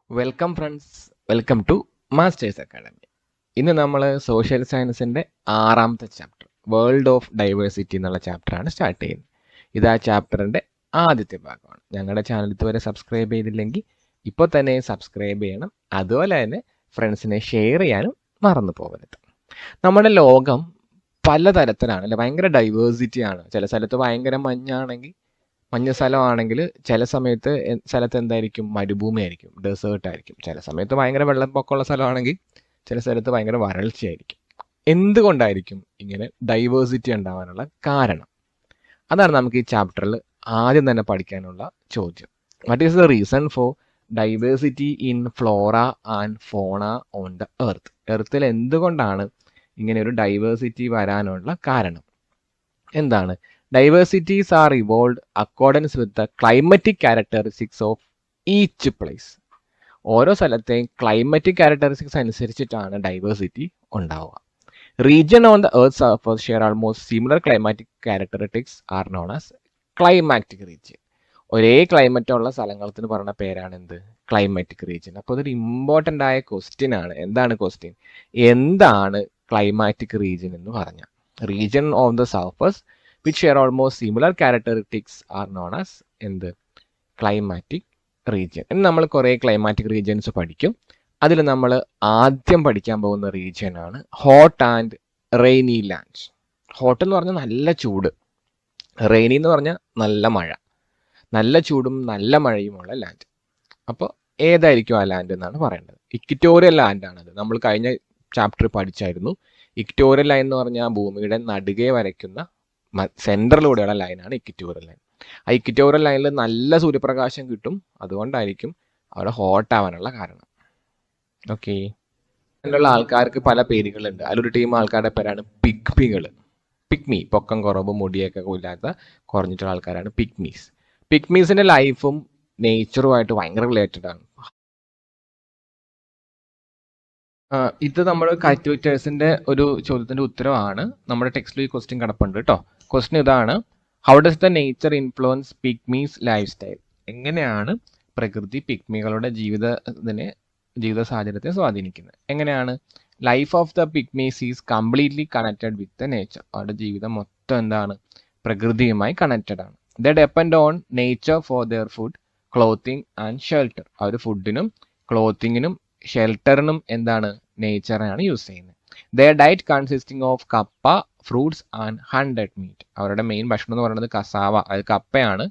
Welcome friends, welcome to Masters Academy. ഇന്ന് നമ്മൾ social സയൻസിൻ്റെ 6ാമത്തെ ചാപ്റ്റർ വേൾഡ് ഓഫ് ഡൈവേഴ്സിറ്റി എന്നുള്ള ചാപ്റ്ററാണ് സ്റ്റാർട്ട് ചെയ്യുന്നത്. ഇത് ആ ചാപ്റ്ററിൻ്റെ ആദ്യത്തെ ഭാഗമാണ്. ഞങ്ങളുടെ ചാനൽ ഇതുവരെ സബ്സ്ക്രൈബ് ചെയ്തില്ലെങ്കിൽ ഇപ്പോൾ തന്നെ സബ്സ്ക്രൈബ് ചെയ്യണം. അതുപോലെ തന്നെ ഫ്രണ്ട്സിനെ ഷെയർ ചെയ്യാനും മറന്നു പോകരുത്. നമ്മുടെ ലോകം പലതരത്തിലാണ് അല്ലെ, ഭയങ്കര ഡൈവേഴ്സിറ്റിയാണ്. ചില സ്ഥലത്ത് ഭയങ്കര മഞ്ഞാണെങ്കിൽ മഞ്ഞ സ്ഥലമാണെങ്കിൽ ചില സ്ഥലത്ത് എന്തായിരിക്കും, മരുഭൂമി ആയിരിക്കും, ഡെസേർട്ട് ആയിരിക്കും. ചില സമയത്ത് ഭയങ്കര വെള്ളപ്പൊക്കമുള്ള സ്ഥലമാണെങ്കിൽ ചില സ്ഥലത്ത് ഭയങ്കര വരൾച്ചയായിരിക്കും. എന്തുകൊണ്ടായിരിക്കും ഇങ്ങനെ ഡൈവേഴ്സിറ്റി ഉണ്ടാവാനുള്ള കാരണം? അതാണ് നമുക്ക് ഈ ചാപ്റ്ററിൽ ആദ്യം തന്നെ പഠിക്കാനുള്ള ചോദ്യം. What is the reason for diversity in flora and fauna on the earth? എർത്തിൽ എന്തുകൊണ്ടാണ് ഇങ്ങനെ ഒരു ഡൈവേഴ്സിറ്റി വരാനുള്ള കാരണം എന്താണ്? Diversities are evolved accordance with the climatic characteristics of each place. ഓരോ സ്ഥലത്തെയും ക്ലൈമറ്റിക് ക്യാരക്ടറിസ്റ്റിക്സ് അനുസരിച്ചിട്ടാണ് ഡൈവേഴ്സിറ്റി ഉണ്ടാവുക. Region on the earth surface share almost similar climatic characteristics are known as climatic region. ഒരേ ക്ലൈമറ്റ് ഉള്ള സ്ഥലങ്ങൾക്ക് പറയുന്ന പേരാണ് എന്ത്? Climatic region. അപ്പോൾ ഇതൊരു ഇമ്പോർട്ടൻ്റ് ആയ ക്വസ്റ്റ്യൻ ആണ്. എന്താണ് ക്വസ്റ്റ്യൻ? എന്താണ് ക്ലൈമാറ്റിക് റീജിയൻ എന്ന് പറഞ്ഞാൽ? Region on the surface which share almost similar characteristics are known as എന്ത്? Climatic region. ഇനി നമ്മൾ കുറേ ക്ലൈമാറ്റിക് റീജിയൻസ് പഠിക്കും. അതിൽ നമ്മൾ ആദ്യം പഠിക്കാൻ പോകുന്ന റീജിയൻ ആണ് hot and rainy land. Hot എന്ന് പറഞ്ഞാൽ നല്ല ചൂട്, റെയിനി എന്ന് പറഞ്ഞാൽ നല്ല മഴ. നല്ല ചൂടും നല്ല മഴയുമുള്ള ലാൻഡ്. അപ്പോൾ ഏതായിരിക്കും ആ ലാൻഡ് എന്നാണ് പറയേണ്ടത്. ഇക്വിറ്റോറിയൽ ലാൻഡാണത്. നമ്മൾ കഴിഞ്ഞ ചാപ്റ്റർ പഠിച്ചായിരുന്നു. ഇക്വിറ്റോറിയൽ ലൈൻ എന്ന് പറഞ്ഞാൽ ഭൂമിയുടെ നടുകെ വരയ്ക്കുന്ന സെൻറ്ററിലൂടെയുള്ള ലൈനാണ് ഇക്വിറ്റോറിയൽ ലൈൻ. ആ ഇക്വിറ്റോറിയൽ ലൈനിൽ നല്ല സൂര്യപ്രകാശം കിട്ടും. അതുകൊണ്ടായിരിക്കും അവിടെ ഹോട്ട് ആവാനുള്ള കാരണം. ഓക്കെ, അതിലുള്ള ആൾക്കാർക്ക് പല പേരുകളുണ്ട്. അതിലൊരു ടീം ആൾക്കാരുടെ പേരാണ് പിഗ്മികൾ. പിഗ്മി, പൊക്കം കുറവും മുടിയൊക്കെ ഇല്ലാത്ത കുറഞ്ഞിട്ടുള്ള ആൾക്കാരാണ് പിഗ്മീസ്. പിഗ്മീസിന്റെ ലൈഫും നേച്ചറുമായിട്ട് ഭയങ്കര റിലേറ്റഡ് ആണ്. ഇത് നമ്മൾ കൈറ്റ് വിക്ടേഴ്സിന്റെ ഒരു ചോദ്യത്തിന്റെ ഉത്തരവാണ്. നമ്മുടെ ടെക്സ്റ്റിൽ ഈ ക്വസ്റ്റ്യൻ കിടപ്പുണ്ട് കേട്ടോ. ക്വസ്റ്റ്യൻ ഇതാണ്: how does the nature influence pygmies life style? എങ്ങനെയാണ് പ്രകൃതി പിഗ്മികളുടെ ജീവിത സാഹചര്യത്തെ സ്വാധീനിക്കുന്നത്? എങ്ങനെയാണ്? Life of the pygmies is completely connected with the nature. അവരുടെ ജീവിതം മൊത്തം എന്താണ്? പ്രകൃതിയുമായി കണക്റ്റഡ് ആണ്. They depend on nature for their food, clothing and shelter. അവർ ഫുഡിനും ക്ലോത്തിങ്ങിനും ഷെൽട്ടറിനും എന്താണ്? നേച്ചറാണ് യൂസ് ചെയ്യുന്നത്. Their diet consisting of kappa, fruits and hunted meat. അവരുടെ മെയിൻ ഭക്ഷണം എന്ന് പറയുന്നത് കസാവ, അത് കപ്പയാണ്,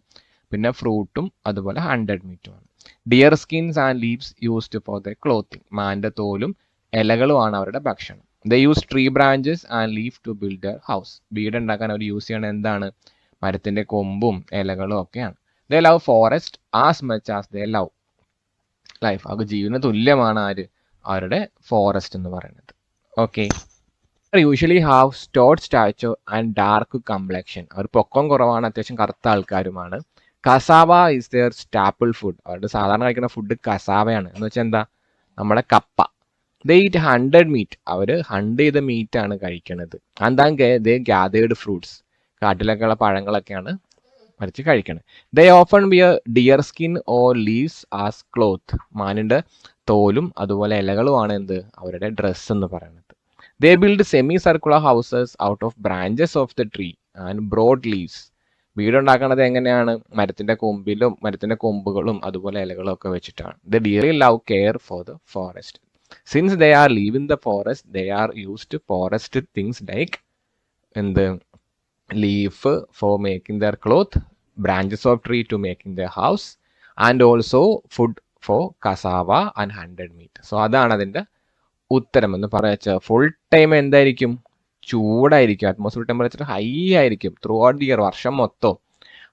പിന്നെ ഫ്രൂട്ടും അതുപോലെ ഹണ്ടഡ് മീറ്റുമാണ്. Deer skins and leaves used for the clothing. മാൻ്റെ തോലും ഇലകളുമാണ് അവരുടെ ഭക്ഷണം. They use tree branches and leaf to build the house. വീട് ഉണ്ടാക്കാൻ അവർ യൂസ് ചെയ്യണത് എന്താണ്? മരത്തിൻ്റെ കൊമ്പും ഇലകളും ഒക്കെയാണ്. They love forest as much as they love life. അത് ജീവന് തുല്യമാണ് അവരുടെ ഫോറസ്റ്റ് എന്ന് പറയുന്നത്. Okay, usually have stored stature and dark complexion. അവർ പൊക്കം കുറവാണ്, അത്യാവശ്യം കറുത്ത ആൾക്കാരുമാണ്. Cassava is their staple food. അവരുടെ സാധാരണ കഴിക്കുന്ന ഫുഡ് കസാവയാണ്. എന്ന് വെച്ചാൽ എന്താ? നമ്മുടെ കപ്പ. They eat hunted meat. അവർ ഹണ്ട് ചെയ്ത മീറ്റ് ആണ് കഴിക്കുന്നത്. They gathered fruits. കാട്ടിലൊക്കെയുള്ള പഴങ്ങളൊക്കെയാണ് മറിച്ച് കഴിക്കണം. They often wear deer skin or leaves as cloth. മാനിൻ്റെ തോലും അതുപോലെ ഇലകളുമാണ് എന്ത്? അവരുടെ ഡ്രസ്സ് എന്ന് പറയുന്നത്. They build semi circular houses out of branches of the tree and broad leaves. വീടുണ്ടാക്കുന്നത് എങ്ങനെയാണ്? മരത്തിൻ്റെ കൊമ്പുകളും അതുപോലെ ഇലകളും ഒക്കെ വെച്ചിട്ടാണ്. They dearly love care for the forest. Since they are live in the forest, they are used forest things like എന്ത്? Leaf for making their cloth, branches of tree to making their house, and also food for cassava and hunted meat. So അതാണ് അതിൻ്റെ ഉത്തരം എന്ന് പറയാ. Full time എന്തായിരിക്കും? ചൂടായിരിക്കും. Atmosphere temperature high ആയിരിക്കും throughout the year, വർഷം മൊത്തം.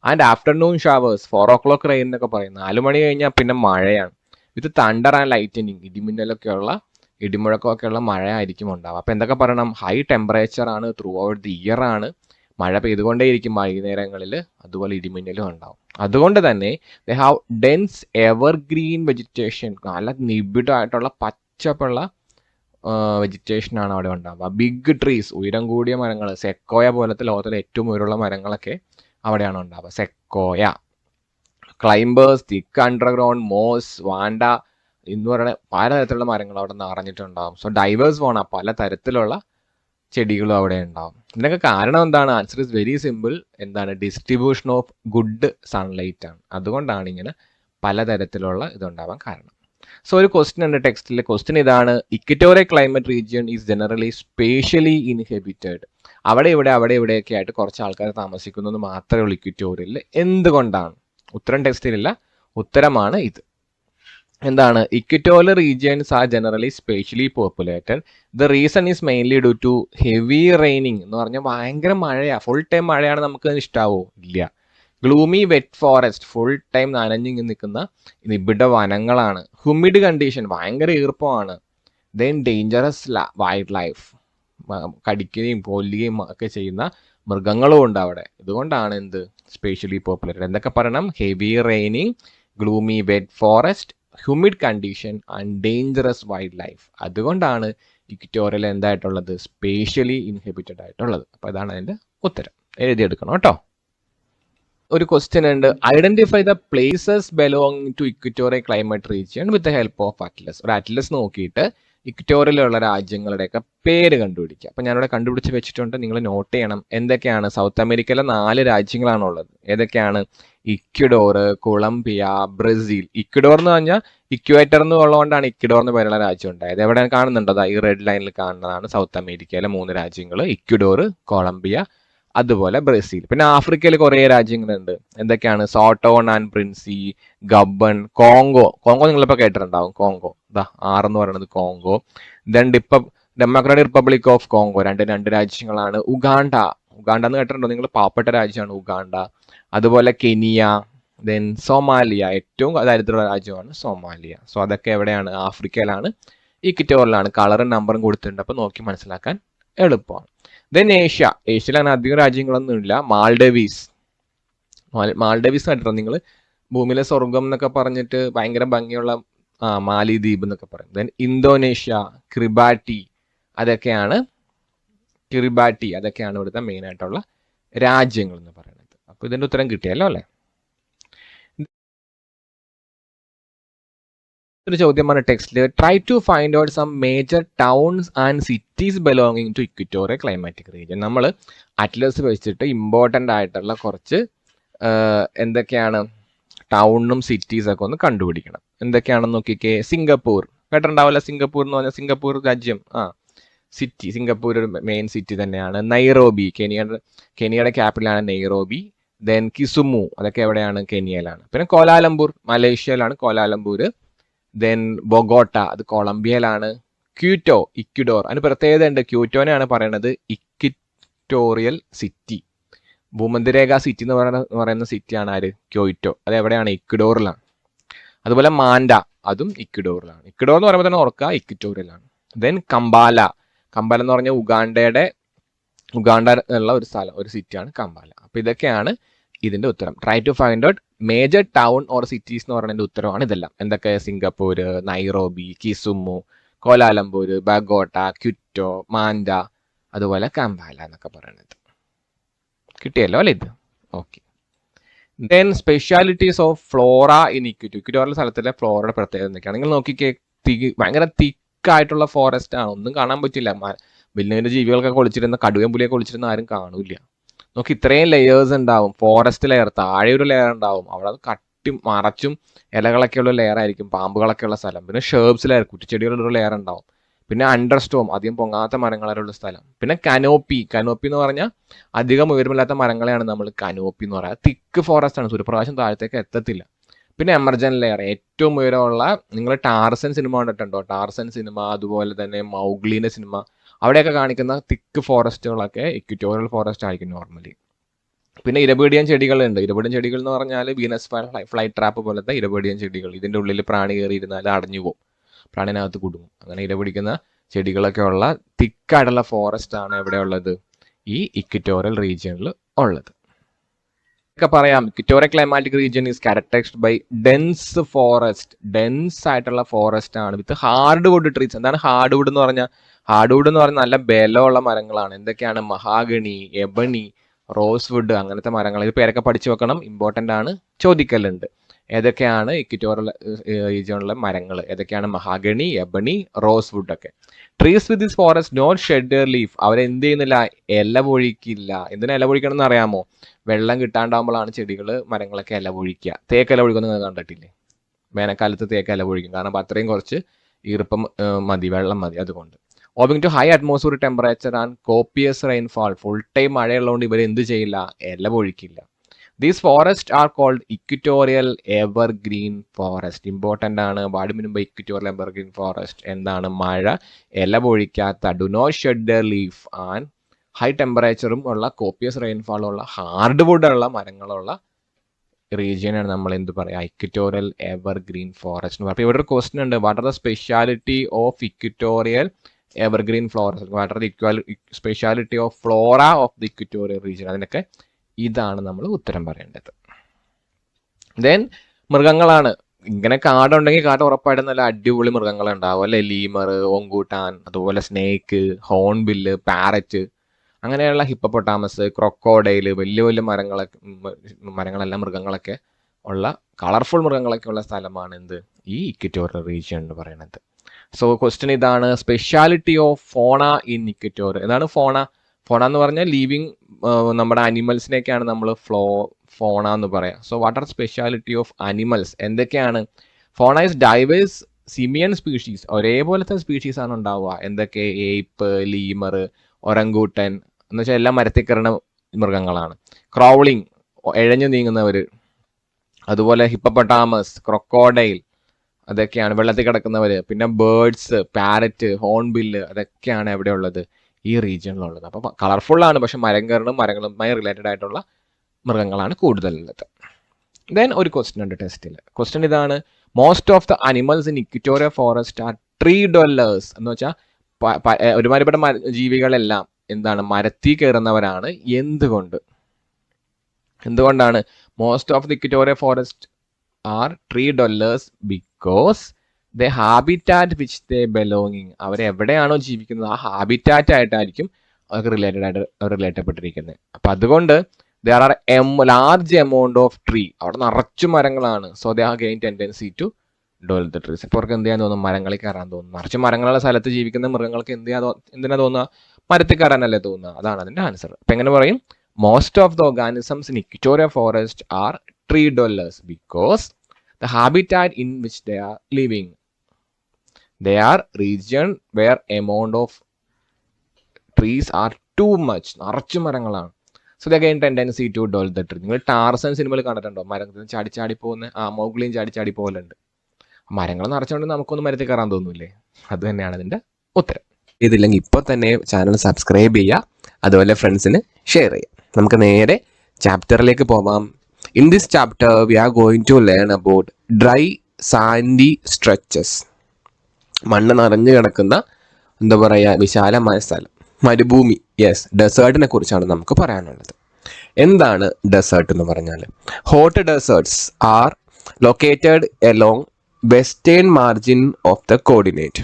And afternoon showers, 4 o'clock rain എന്നൊക്കെ പറയും. 4 മണി കഴിഞ്ഞാൽ പിന്നെ മഴയാണ്. വിത്ത് തണ്ടർ ആൻഡ് ലൈറ്റനിങ്, ഇടിമുഴക്കമൊക്കെയുള്ള മഴ ആയിരിക്കും ഉണ്ടാവുക. അപ്പോൾ എന്തൊക്കെ പറയണം? ഹൈ ടെമ്പറേച്ചർ ആണ്, ത്രൂ ഔട്ട് ദി ഇയർ ആണ്, മഴ പെയ്തുകൊണ്ടേയിരിക്കും വൈകുന്നേരങ്ങളിൽ, അതുപോലെ ഇടിമിന്നലും ഉണ്ടാവും. അതുകൊണ്ട് തന്നെ they have dense evergreen vegetation. നല്ല നിബിഡമായിട്ടുള്ള പച്ചപ്പുള്ള വെജിറ്റേഷൻ ആണ് അവിടെ ഉണ്ടാവുക. ബിഗ് ട്രീസ്, ഉയരം കൂടിയ മരങ്ങൾ, സെക്കോയ പോലത്തെ ലോകത്തിലെ ഏറ്റവും ഉയരമുള്ള മരങ്ങളൊക്കെ അവിടെയാണ് ഉണ്ടാവുക. സെക്കോയ, ക്ലൈംബേഴ്സ്, തിക്ക് അണ്ടർഗ്രൗണ്ട്, മോസ്, വാണ്ട, എന്ന് പറയുന്ന പലതരത്തിലുള്ള മരങ്ങൾ അവിടെ നിറഞ്ഞിട്ടുണ്ടാവും. സോ ഡൈവേഴ്സ് ഫോണ, പലതരത്തിലുള്ള ചെടികളും അവിടെ ഉണ്ടാവും. ഇതിനൊക്കെ കാരണം എന്താണ്? Answer is very simple. എന്താണ്? ഡിസ്ട്രിബ്യൂഷൻ ഓഫ് ഗുഡ് സൺലൈറ്റ് ആണ്. അതുകൊണ്ടാണ് ഇങ്ങനെ പലതരത്തിലുള്ള ഇതുണ്ടാവാൻ കാരണം. സോ ഒരു ക്വസ്റ്റ്യൻ ഉണ്ട് ടെക്സ്റ്റിൽ. ക്വസ്റ്റ്യൻ ഇതാണ്: equatorial climate region is generally spatially inhabited. അവിടെ ഇവിടെയൊക്കെ ആയിട്ട് കുറച്ച് ആൾക്കാർ താമസിക്കുന്നത് മാത്രമേ ഉള്ളൂ ഇക്വറ്റോറിയലിൽ. എന്തുകൊണ്ടാണ്? ഉത്തരം ടെക്സ്റ്റിലില്ല, ഉത്തരമാണ് ഇത്. എന്താണ്? Equatorial regions are generally sparsely populated. The reason is mainly due to heavy raining എന്ന് പറഞ്ഞാൽ ഭയങ്കര മഴയാ, ഫുൾ ടൈം മഴയാണ്. നമുക്ക് ഇഷ്ടാവോ? ഇല്ല. Gloomy wet forest, full time നനഞ്ഞു നിൽക്കുന്ന നിബിഡ വനങ്ങളാണ്. ഹ്യൂമിഡ് കണ്ടീഷൻ, ഭയങ്കര ഈർപ്പമാണ്. ദെൻ ഡേഞ്ചറസ് വൈൽഡ് ലൈഫ്, കടിക്കുകയും കൊല്ലുകയും ഒക്കെ ചെയ്യുന്ന മൃഗങ്ങളും ഉണ്ട് അവിടെ. ഇതുകൊണ്ടാണ് എന്ത്? Sparsely populated. എന്തൊക്കെ പറയണം? Heavy raining, gloomy wet forest, humid condition and dangerous wildlife. അതുകൊണ്ടാണ് ഇക്വറ്റോറിയൽ എന്തായിട്ടുള്ളത്? സ്പേഷ്യലി ഇൻഹെബിറ്റഡ് ആയിട്ടുള്ളത്. അപ്പോൾ ഇതാണ് അതിൻ്റെ ഉത്തരം. എഴുതിയെടുക്കണം കേട്ടോ. ഒരു ക്വസ്റ്റ്യൻ ഉണ്ട്: identify the places belonging to equatorial climate region with the help of atlas. ഒരു അറ്റ്ലസ് നോക്കിയിട്ട് ഇക്വറ്റോറിയലുള്ള രാജ്യങ്ങളുടെയൊക്കെ പേര് കണ്ടുപിടിക്കുക. അപ്പം ഞാനിവിടെ കണ്ടുപിടിച്ച് വെച്ചിട്ടുണ്ട്, നിങ്ങൾ നോട്ട് ചെയ്യണം. എന്തൊക്കെയാണ്? സൗത്ത് അമേരിക്കയിലെ 4 രാജ്യങ്ങളാണുള്ളത്. ഏതൊക്കെയാണ്? Ecuador, Colombia, Brazil. ഇക്വഡോർ എന്ന് പറഞ്ഞാൽ ഇക്വേറ്റർ എന്ന് ഉള്ളതുകൊണ്ടാണ് ഇക്വഡോർ എന്ന് പേരുള്ള രാജ്യം ഉണ്ടായത്. എവിടെ കാണുന്നുണ്ടോ? ഈ റെഡ് ലൈനിൽ കാണുന്നതാണ് സൗത്ത് അമേരിക്കയിലെ 3 രാജ്യങ്ങൾ: ഇക്വഡോർ, കൊളംബിയ, അതുപോലെ ബ്രസീൽ. പിന്നെ ആഫ്രിക്കയിൽ കുറേ രാജ്യങ്ങളുണ്ട്. എന്തൊക്കെയാണ്? സോട്ടോൺ ആൻഡ് പ്രിൻസി, ഗബൺ, കോങ്കോ. കോങ്കോ നിങ്ങളിപ്പോൾ കേട്ടിട്ടുണ്ടാവും. കോങ്കോ ദാ 6 എന്ന് പറയുന്നത് Congo. Then democratic republic of Congo, രണ്ട് രാജ്യങ്ങളാണ്. ഉഗാണ്ട എന്ന് കേട്ടിട്ടുണ്ടോ നിങ്ങൾ? പാവപ്പെട്ട രാജ്യമാണ് ഉഗാണ്ട. അതുപോലെ കെനിയ, ദെൻ സൊമാലിയ, ഏറ്റവും ദരിദ്രമുള്ള രാജ്യമാണ് സൊമാലിയ. സോ അതൊക്കെ എവിടെയാണ്? ആഫ്രിക്കയിലാണ്, ഇക്വറ്റോറിയലാണ്. കളറും നമ്പറും കൊടുത്തിട്ടുണ്ട്, അപ്പോൾ നോക്കി മനസ്സിലാക്കാൻ എളുപ്പമാണ്. ദെൻ ഏഷ്യയിൽ അങ്ങനെ അധികം രാജ്യങ്ങളൊന്നും ഇല്ല. മാൽഡീവ്സ് കേട്ടിട്ടുണ്ടോ നിങ്ങൾ? ഭൂമിയിലെ സ്വർഗം എന്നൊക്കെ പറഞ്ഞിട്ട് ഭയങ്കര ഭംഗിയുള്ള മാലിദ്വീപ് എന്നൊക്കെ പറയും. ദെൻ ഇന്തോനേഷ്യ, കിറിബാറ്റി, അതൊക്കെയാണ് ഇവിടുത്തെ മെയിൻ ആയിട്ടുള്ള രാജ്യങ്ങൾ എന്ന് പറയുന്നത്. അപ്പോൾ ഇതിന്റെ ഉത്തരം കിട്ടിയല്ലോ അല്ലേ? ഒരു ചോദ്യമാണ് ടെക്സ്റ്റിൽ: try to find out some major towns and cities belonging to equatorial climatic region. നമ്മൾ അറ്റ്ലസ് വെച്ചിട്ട് ഇമ്പോർട്ടൻ്റ് ആയിട്ടുള്ള കുറച്ച് എന്തൊക്കെയാണ് ടൗണും സിറ്റീസ് ഒക്കെ ഒന്ന് കണ്ടുപിടിക്കണം. എന്തൊക്കെയാണെന്ന് നോക്കിക്കേ. സിംഗപ്പൂർ കേട്ടിട്ടുണ്ടാവില്ല? സിംഗപ്പൂർ എന്ന് പറഞ്ഞാൽ സിംഗപ്പൂർ രാജ്യം, സിറ്റി. സിംഗപ്പൂർ ഒരു മെയിൻ സിറ്റി തന്നെയാണ്. നൈറോബി, കെനിയയുടെ ക്യാപിറ്റലാണ് നൈറോബി. ദെൻ കിസുമു, അതൊക്കെ എവിടെയാണ്? കെനിയയിലാണ്. പിന്നെ കോലാലംപൂർ, മലേഷ്യയിലാണ് കോലാലംപൂർ. ദെൻ ബൊഗോട്ട, അത് കൊളംബിയയിലാണ്. ക്യൂറ്റോ, ഇക്വഡോർ, അതിന് പ്രത്യേകത ഉണ്ട്. ക്യൂറ്റോനെയാണ് പറയുന്നത് ഇക്വറ്റോറിയൽ സിറ്റി. ഭൂമധ്യരേഖ സിറ്റി എന്ന് പറയുന്ന സിറ്റിയാണ് ആര്? ക്യോട്ടോ. അത് എവിടെയാണ്? ഇക്വഡോറിലാണ്. അതുപോലെ മാൻഡ, അതും ഇക്വഡോറിലാണ്. ഇക്വഡോർ എന്ന് പറയുമ്പോൾ തന്നെ ഓർക്കുക ഇക്വറ്റോറിയലാണ്. ദെൻ കമ്പാല എന്ന് പറഞ്ഞാൽ ഉഗാണ്ട ഉള്ള ഒരു സ്ഥലം, ഒരു സിറ്റിയാണ് കമ്പാല. അപ്പൊ ഇതൊക്കെയാണ് ഇതിന്റെ ഉത്തരം. Try to find out major town or cities എന്ന് പറയുന്നതിന്റെ ഉത്തരവാണ് ഇതെല്ലാം. എന്തൊക്കെ? Singapore, Nairobi, Kisumu, Kuala Lumpur, Bogota, Quito, മാൻഡ, അതുപോലെ കമ്പാല എന്നൊക്കെ പറയുന്നത്. കിട്ടിയല്ലോ അല്ലേ ഇത്? Okay. Then specialities of flora in equatorial സ്ഥലത്തിലെ ഫ്ലോറയുടെ പ്രത്യേകത എന്തൊക്കെയാണ്? നിങ്ങൾ നോക്കിക്കേ. ഭയങ്കര തിക്കായിട്ടുള്ള ഫോറസ്റ്റ് ആണ്, ഒന്നും കാണാൻ പറ്റില്ല. വലിയ വലിയ ജീവികൾക്കൊക്കെ ഒളിച്ചിരുന്ന, കടുവയും പുലിയൊക്കെ ഒളിച്ചിരുന്ന ആരും കാണൂല. നോക്കി, ഇത്രയും ലെയേഴ്സ് ഉണ്ടാവും. ഫോറസ്റ്റ് ലെയർ, താഴെ ഒരു ലെയർ ഉണ്ടാവും, അവിടെ കട്ടി മറച്ചും ഇലകളൊക്കെ ഉള്ള ലെയർ ആയിരിക്കും, പാമ്പുകളൊക്കെ ഉള്ള സ്ഥലം. പിന്നെ ഷേർബ്സ് ലെയർ, കുറ്റിച്ചെടികളുടെ ഒരു ലെയർ ഉണ്ടാവും. പിന്നെ അണ്ടർസ്റ്റോം, അധികം പൊങ്ങാത്ത മരങ്ങളുള്ള സ്ഥലം. പിന്നെ കനോപ്പി എന്ന് പറഞ്ഞാൽ അധികം ഉയരമില്ലാത്ത മരങ്ങളെയാണ് നമ്മൾ കനോപ്പി എന്ന് പറയുക. തിക്ക് ഫോറസ്റ്റ് ആണ്, സൂര്യപ്രകാശം താഴത്തേക്ക് എത്തത്തില്ല. പിന്നെ എമർജൻ ലെയർ, ഏറ്റവും ഉയരമുള്ള, നിങ്ങൾ ടാർസൻ സിനിമ കണ്ടിട്ടുണ്ടോ? ടാർസൻ സിനിമ, അതുപോലെ തന്നെ മൗഗ്ലിന്റെ സിനിമ, അവിടെയൊക്കെ കാണിക്കുന്ന തിക്ക് ഫോറസ്റ്റുകളൊക്കെ ഇക്വറ്റോറിയൽ ഫോറസ്റ്റ് ആയിരിക്കും നോർമലി. പിന്നെ ഇരപീഡിയൻ ചെടികളുണ്ട്. ഇരപീഡിയൻ ചെടികൾ എന്ന് പറഞ്ഞാൽ വീനസ് ഫ്ലൈ ട്രാപ്പ് പോലത്തെ ഇരപീഡിയൻ ചെടികൾ. ഇതിൻ്റെ ഉള്ളിൽ പ്രാണി കയറി ഇരുന്നാൽ അടഞ്ഞു പോകും, പ്രാണിനകത്ത് കുടുങ്ങും. അങ്ങനെ ഇരപിടിക്കുന്ന ചെടികളൊക്കെ ഉള്ള തിക്കായിട്ടുള്ള ഫോറസ്റ്റ് ആണ് എവിടെയുള്ളത്? ഈ ഇക്വറ്റോറിയൽ റീജിയനിൽ ഉള്ളത്. ഒക്കെ പറയാം. Equatorial climatic region is characterised by dense forest. Dense ആയിട്ടുള്ള ഫോറസ്റ്റ് ആണ് വിത്ത് ഹാർഡ് വുഡ് ട്രീസ്. എന്താണ് ഹാർഡ് വുഡ് എന്ന് പറഞ്ഞാൽ? ഹാർഡ് വുഡ് എന്ന് പറഞ്ഞാൽ നല്ല ബലമുള്ള മരങ്ങളാണ്. എന്തൊക്കെയാണ്? മഹാഗണി, എബണി, റോസ് വുഡ്, അങ്ങനത്തെ മരങ്ങൾ. ഇത് പേരൊക്കെ പഠിച്ചു വെക്കണം, ഇമ്പോർട്ടൻ്റ് ആണ്, ചോദിക്കലുണ്ട്. ഏതൊക്കെയാണ് ഇക്വിറ്റോറിയൽ റീജിയണിലെ മരങ്ങൾ? ഏതൊക്കെയാണ്? മഹാഗണി, എബണി, റോസ് വുഡ് ഒക്കെ. Trees with this forest not shed their leaf. അവരെന്ത് ചെയ്യുന്നില്ല? ഇല പൊഴിക്കില്ല. എന്തിനാ ഇല പൊഴിക്കണം എന്ന് അറിയാമോ? വെള്ളം കിട്ടാണ്ടാകുമ്പോഴാണ് ചെടികൾ, മരങ്ങളൊക്കെ ഇല പൊഴിക്കുക. തേക്ക് ഇല പൊഴിക്കുന്നത് നിങ്ങൾ കണ്ടിട്ടില്ലേ? വേനൽക്കാലത്ത് തേക്ക് ഇല പൊഴിക്കും. കാരണം അത്രയും കുറച്ച് ഈർപ്പം മതി, വെള്ളം മതി. അതുകൊണ്ട് owing to high atmosphere temperature and copious rainfall, full time മഴയുള്ളതുകൊണ്ട് ഇവർ എന്ത് ചെയ്യില്ല? ഇല പൊഴിക്കില്ല. These forest are called equatorial evergreen forest. Important ആണ്. വാടുമിനുമ്പ് ഇക്വിറ്റോറിയൽ എവർഗ്രീൻ ഫോറസ്റ്റ് എന്താണ്? മഴ ഇല പൊഴിക്കാത്ത, do not shed their leaf and high ടെമ്പറേച്ചറും ഉള്ള, കോപ്പിയസ് റെയിൻഫാളും ഉള്ള, ഹാർഡ് വുഡ് ഉള്ള മരങ്ങളുള്ള റീജിയനാണ് നമ്മൾ എന്ത് പറയുക? ഇക്വിറ്റോറിയൽ എവർഗ്രീൻ ഫോറസ്റ്റ് എന്ന് പറയും. അപ്പോൾ ഇവിടെ ഒരു ക്വസ്റ്റ്യൻ ഉണ്ട്, what are the speciality of equatorial evergreen forest, what are the speciality of Flora of the equatorial region? അതിനൊക്കെ ഇതാണ് നമ്മൾ ഉത്തരം പറയേണ്ടത്. ദെൻ മൃഗങ്ങളാണ്. ഇങ്ങനെ കാടുണ്ടെങ്കിൽ കാട് ഉറപ്പായിട്ടും നല്ല അടിപൊളി മൃഗങ്ങളുണ്ടാവും അല്ലെ? ലീമർ, ഓങ്കൂട്ടാൻ, അതുപോലെ സ്നേക്ക്, ഹോൺബില്ല്, പാരറ്റ്, അങ്ങനെയുള്ള ഹിപ്പപ്പൊട്ടാമസ്, ക്രൊക്കോഡൈൽ, വലിയ വലിയ മരങ്ങളെല്ലാം മൃഗങ്ങളൊക്കെ ഉള്ള, കളർഫുൾ മൃഗങ്ങളൊക്കെ ഉള്ള സ്ഥലമാണ് എന്ത്? ഈ ഇക്വിറ്റോറിയൽ റീജിയൻ എന്ന് പറയുന്നത്. സോ ക്വസ്റ്റ്യൻ ഇതാണ്, സ്പെഷ്യാലിറ്റി ഓഫ് ഫോണ ഇൻ ഇക്വിറ്റോറിയൽ. എന്താണ് ഫോണ? ഫോണ എന്ന് പറഞ്ഞാൽ ലിവിങ് നമ്മുടെ അനിമൽസിനെയൊക്കെയാണ് നമ്മൾ ഫോണ എന്ന് പറയാം. So what are speciality of animals? എന്തൊക്കെയാണ്? Fauna is diverse simian species. ഒരേപോലത്തെ സ്പീഷീസ് ആണ് ഉണ്ടാവുക. എന്തൊക്കെ? ഏപ്പ്, ലീമർ, ഒറങ്കൂട്ടൻ എന്ന് വെച്ചാൽ എല്ലാം മരത്തിൽ കയറുന്ന മൃഗങ്ങളാണ്. ക്രൗളിങ്, എഴഞ്ഞു നീങ്ങുന്നവർ. അതുപോലെ ഹിപ്പപ്പൊട്ടാമസ്, ക്രൊക്കോഡൈൽ, അതൊക്കെയാണ് വെള്ളത്തിൽ കിടക്കുന്നവർ. പിന്നെ ബേർഡ്സ്, പാരറ്റ്, ഹോൺബില്ല്, അതൊക്കെയാണ് എവിടെ ഉള്ളത്? ഈ റീജിയനിലുള്ളത്. അപ്പോൾ കളർഫുള്ളാണ്, പക്ഷെ മരം കയറുന്ന മരങ്ങളുമായി റിലേറ്റഡ് ആയിട്ടുള്ള മൃഗങ്ങളാണ് കൂടുതലുള്ളത്. ദെൻ ഒരു ക്വസ്റ്റ്യൻ ഉണ്ട് ടെസ്റ്റിൽ. ക്വസ്റ്റ്യൻ ഇതാണ്, most of the animals in equatorial forest are tree dwellers. എന്ന് വെച്ചാൽ ഒരുമാതിരിപ്പെട്ട ജീവികളെല്ലാം എന്താണ്? മരത്തിൽ കയറുന്നവരാണ്. എന്തുകൊണ്ടാണ് most of the equatorial forest are tree dwellers? Because the habitat which they belonging, അവരെവിടെയാണോ ജീവിക്കുന്നത് ആ ഹാബിറ്റാറ്റ് ആയിട്ടായിരിക്കും അവർക്ക് റിലേറ്റപ്പെട്ടിരിക്കുന്നത്. അപ്പം അതുകൊണ്ട് there are large amount of tree, അവിടെ നിറച്ചു മരങ്ങളാണ്. So they have gain tendency to doll the trees. ഇപ്പോൾ അവർക്ക് എന്ത് ചെയ്യാൻ തോന്നും? മരങ്ങളിൽ കയറാൻ തോന്നും. നിറച്ച് മരങ്ങളുള്ള സ്ഥലത്ത് ജീവിക്കുന്ന മൃഗങ്ങൾക്ക് എന്തിനാ തോന്നുക? മരത്തിൽ കയറാനല്ലേ തോന്നുക. അതാണ് അതിൻ്റെ ആൻസർ. അപ്പം എങ്ങനെ പറയും? Most of the organisms in equatorial forest are tree dwellers because the habitat in which they are living, they are region where amount of trees are too much. നിറച്ചു മരങ്ങളാണ്. So they gain tendency to dwell the tree. നിങ്ങൾ Tarzan സിനിമയിൽ കണ്ടിട്ടുണ്ടോ? മരത്തിൽ ചാടി പോകുന്ന മൗഗ്ലിയും ചാടി പോലുണ്ട്. മരങ്ങൾ നിറച്ചുകൊണ്ട് നമുക്കൊന്നും മരത്തിൽ കയറാൻ തോന്നൂല്ലേ? അത് തന്നെയാണ് അതിൻ്റെ ഉത്തരം. ഇതില്ലെങ്കിൽ ഇപ്പോൾ തന്നെ ചാനൽ സബ്സ്ക്രൈബ് ചെയ്യുക, അതുപോലെ ഫ്രണ്ട്സിന് ഷെയർ ചെയ്യുക. നമുക്ക് നേരെ ചാപ്റ്ററിലേക്ക് പോവാം. In this chapter, we are going to learn about dry sandy stretches. മണ്ണ് നിറഞ്ഞു കിടക്കുന്ന എന്താ പറയുക? വിശാലമായ സ്ഥലം, മരുഭൂമി. യെസ്, ഡെസേർട്ടിനെ കുറിച്ചാണ് നമുക്ക് പറയാനുള്ളത്. എന്താണ് ഡെസേർട്ട് എന്ന് പറഞ്ഞാൽ? Hot desserts are located along western margin of the coordinate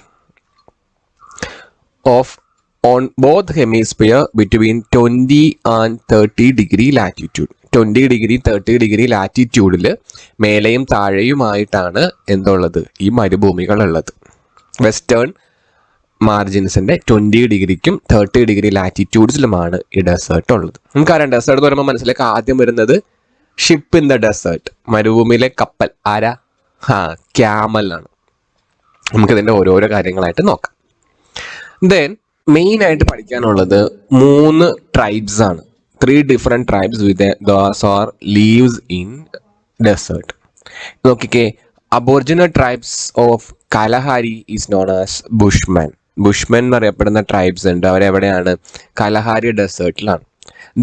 of on both hemisphere between 20 and 30 degree latitude. 20 degree 30 ഡിഗ്രി ലാറ്റിറ്റ്യൂഡിൽ മേലെയും താഴെയുമായിട്ടാണ് എന്തുള്ളത്? ഈ മരുഭൂമികളുള്ളത്. വെസ്റ്റേൺ മാർജിൻസിൻ്റെ 20 ഡിഗ്രിക്കും 30 ഡിഗ്രി ലാറ്റിറ്റ്യൂഡ്സിലുമാണ് ഈ ഡെസേർട്ട് ഉള്ളത്. നമുക്കറിയാം, ഡെസേർട്ട് എന്ന് പറയുമ്പോൾ മനസ്സിലേക്ക് ആദ്യം വരുന്നത് ഷിപ്പ് ഇൻ ദ ഡെസേർട്ട്, മരുഭൂമിയിലെ കപ്പൽ. ആരാ? ക്യാമലാണ്. നമുക്കിതിൻ്റെ ഓരോരോ കാര്യങ്ങളായിട്ട് നോക്കാം. ദെൻ മെയിൻ ആയിട്ട് പഠിക്കാനുള്ളത് 3 ട്രൈബ്സ് ആണ്. 3 different tribes with those are lives in desert. നോക്കിക്കേ, aboriginal tribes of Kalahari is known as bushmen. Bushmen എന്നറിയപ്പെടുന്ന ട്രൈബ്സ് ഉണ്ട്. അവരെവിടെയാണ്? കലഹാരി ഡെസേർട്ടിലാണ്.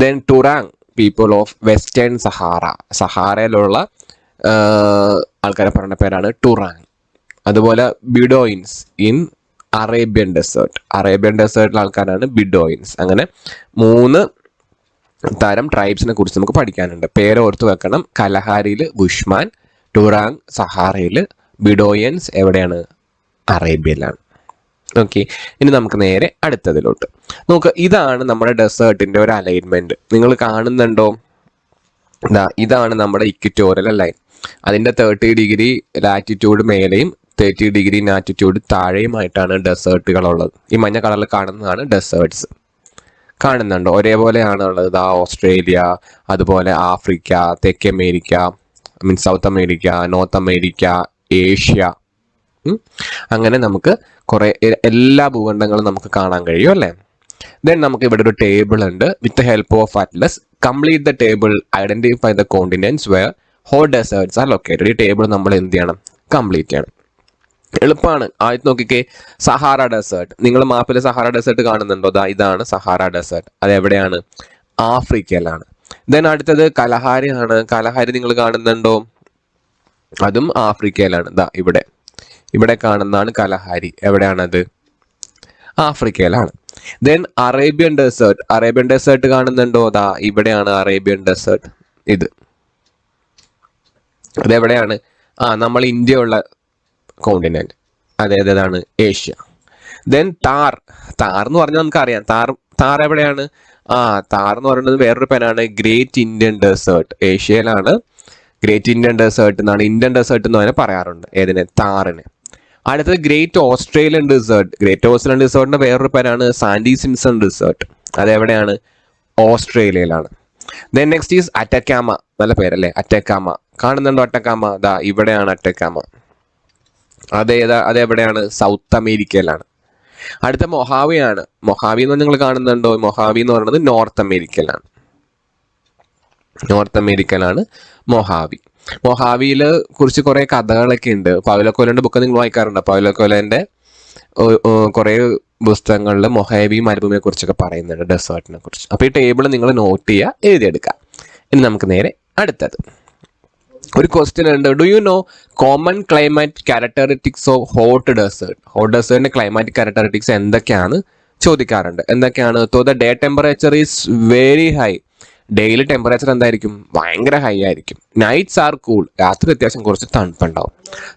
Then Tuareg people of western Sahara. സഹാറയിലുള്ള ആൾക്കാരെ പറയുന്ന പേരാണ് ടുറാങ്. അതുപോലെ Bedouins in Arabian desert. Arabian ഡെസേർട്ടിലെ ആൾക്കാരാണ് ബിഡോയിൻസ്. അങ്ങനെ 3 തരം ട്രൈബ്സിനെ കുറിച്ച് നമുക്ക് പഠിക്കാനുണ്ട്. പേര് ഓർത്ത് വെക്കണം. കലഹാരിയിൽ ബുഷ്മാൻ, ടുറാങ് സഹാറയിൽ, ബിഡോയൻസ് എവിടെയാണ്? അറേബ്യയിലാണ്. ഓക്കെ, ഇനി നമുക്ക് നേരെ അടുത്തതിലോട്ട് നോക്കുക. ഇതാണ് നമ്മുടെ ഡെസേർട്ടിൻ്റെ ഒരു അലൈൻമെൻറ്റ്. നിങ്ങൾ കാണുന്നുണ്ടോ? ഇതാണ് നമ്മുടെ ഇക്വിറ്റോറിയൽ ലൈൻ. അതിന്റെ 30 ഡിഗ്രി ലാറ്റിറ്റ്യൂഡ് മേലെയും 30 ഡിഗ്രി ലാറ്റിറ്റ്യൂഡ് താഴെയുമായിട്ടാണ് ഡെസേർട്ടുകളുള്ളത്. ഈ മഞ്ഞ കളറിൽ കാണുന്നതാണ് ഡെസേർട്സ്. കാണുന്നുണ്ടോ? ഒരേപോലെയാണ് ഉള്ളത്. ഓസ്ട്രേലിയ, അതുപോലെ ആഫ്രിക്ക, തെക്കേ America, south America, north America, Asia, അങ്ങനെ നമുക്ക് കുറെ എല്ലാ ഭൂഖണ്ഡങ്ങളും നമുക്ക് കാണാൻ കഴിയും അല്ലേ. ദെൻ നമുക്ക് ഇവിടെ ഒരു ടേബിൾ ഉണ്ട്. With the help of atlas complete the table, identify the continents where hot deserts are located. ഈ ടേബിൾ നമ്മൾ എന്ത് ചെയ്യണം? കംപ്ലീറ്റ് ചെയ്യണം. എളുപ്പമാണ്. ആദ്യം നോക്കിക്കേ, സഹാറ ഡെസേർട്ട്. നിങ്ങൾ മാപ്പിൽ സഹാറ ഡെസേർട്ട് കാണുന്നുണ്ടോ? ഇതാണ് സഹാറ ഡെസേർട്ട്. അത് എവിടെയാണ്? ആഫ്രിക്കയിലാണ്. ദെൻ അടുത്തത് കലഹാരി ആണ്. കലഹാരി നിങ്ങൾ കാണുന്നുണ്ടോ? അതും ആഫ്രിക്കയിലാണ്. ഇവിടെ കാണുന്നതാണ് കലഹാരി. എവിടെയാണത്? ആഫ്രിക്കയിലാണ്. Then Arabian desert. Arabian desert കാണുന്നുണ്ടോ? ഇവിടെയാണ് അറേബ്യൻ ഡെസേർട്ട്. അതെവിടെയാണ്? നമ്മൾ ഇന്ത്യ ഉള്ള കോണ്ടിനെന്റ്. അതേതാണ്? ഏഷ്യ. ദെൻ താർ. താർ എന്ന് പറഞ്ഞാൽ നമുക്കറിയാം. താർ എവിടെയാണ്? താർ എന്ന് പറയുന്നത് വേറൊരു പേരാണ്, ഗ്രേറ്റ് ഇന്ത്യൻ ഡെസേർട്ട്. ഏഷ്യയിലാണ് ഗ്രേറ്റ് ഇന്ത്യൻ ഡെസേർട്ട് എന്നാണ്, ഇന്ത്യൻ ഡെസേർട്ട് എന്ന് തന്നെ പറയാറുണ്ട്. ഏതിനെ? താറിനെ. അടുത്തത് Great Australian Desert. Great Australian ഡെസേർട്ടിന്റെ വേറൊരു പേരാണ് സാൻഡി സിംസൺ ഡെസേർട്ട്. അതെവിടെയാണ്? ഓസ്ട്രേലിയയിലാണ്. Then next is Atacama. നല്ല പേരല്ലേ, അറ്റക്കാമ. കാണുന്നുണ്ടോ അറ്റക്കാമ? ഇവിടെയാണ് അറ്റക്കാമ. അതെവിടെയാണ്? സൗത്ത് അമേരിക്കയിലാണ്. അടുത്ത മൊഹാവിയാണ്. മൊഹാവി എന്ന് നിങ്ങൾ കാണുന്നുണ്ടോ? മൊഹാവി എന്ന് പറയുന്നത് നോർത്ത് അമേരിക്കയിലാണ്. നോർത്ത് അമേരിക്കയിലാണ് മൊഹാവി. മൊഹാവിയില് കുറിച്ച് കുറെ കഥകളൊക്കെ ഉണ്ട്. പൗലോ കൊയ്ലോന്റെ ബുക്ക് നിങ്ങൾ വായിക്കാറുണ്ട്. പൗലോ കൊയ്ലോന്റെ കുറെ പുസ്തകങ്ങളിൽ മൊഹാവി മരുഭൂമിയെ കുറിച്ചൊക്കെ പറയുന്നുണ്ട്, ഡെസേർട്ടിനെ കുറിച്ച്. അപ്പൊ ഈ ടേബിൾ നിങ്ങൾ നോട്ട് ചെയ്യുക, എഴുതിയെടുക്കുക. ഇനി നമുക്ക് നേരെ അടുത്തത് ഒരു ക്വസ്റ്റ്യൻ ഉണ്ട്. Do you know common climate characteristics of hot desert? Hot ഡെസേർട്ടിന്റെ ക്ലൈമാറ്റിക് ക്യാരക്ടറിസ്റ്റിക്സ് എന്തൊക്കെയാണ് ചോദിക്കാറുണ്ട്. എന്തൊക്കെയാണ്? The day temperature is very high. Daily temperature എന്തായിരിക്കും? ഭയങ്കര ഹൈ ആയിരിക്കും. Nights are cool. രാത്രി അത്യാവശ്യം കുറച്ച് തണുപ്പുണ്ടാവും.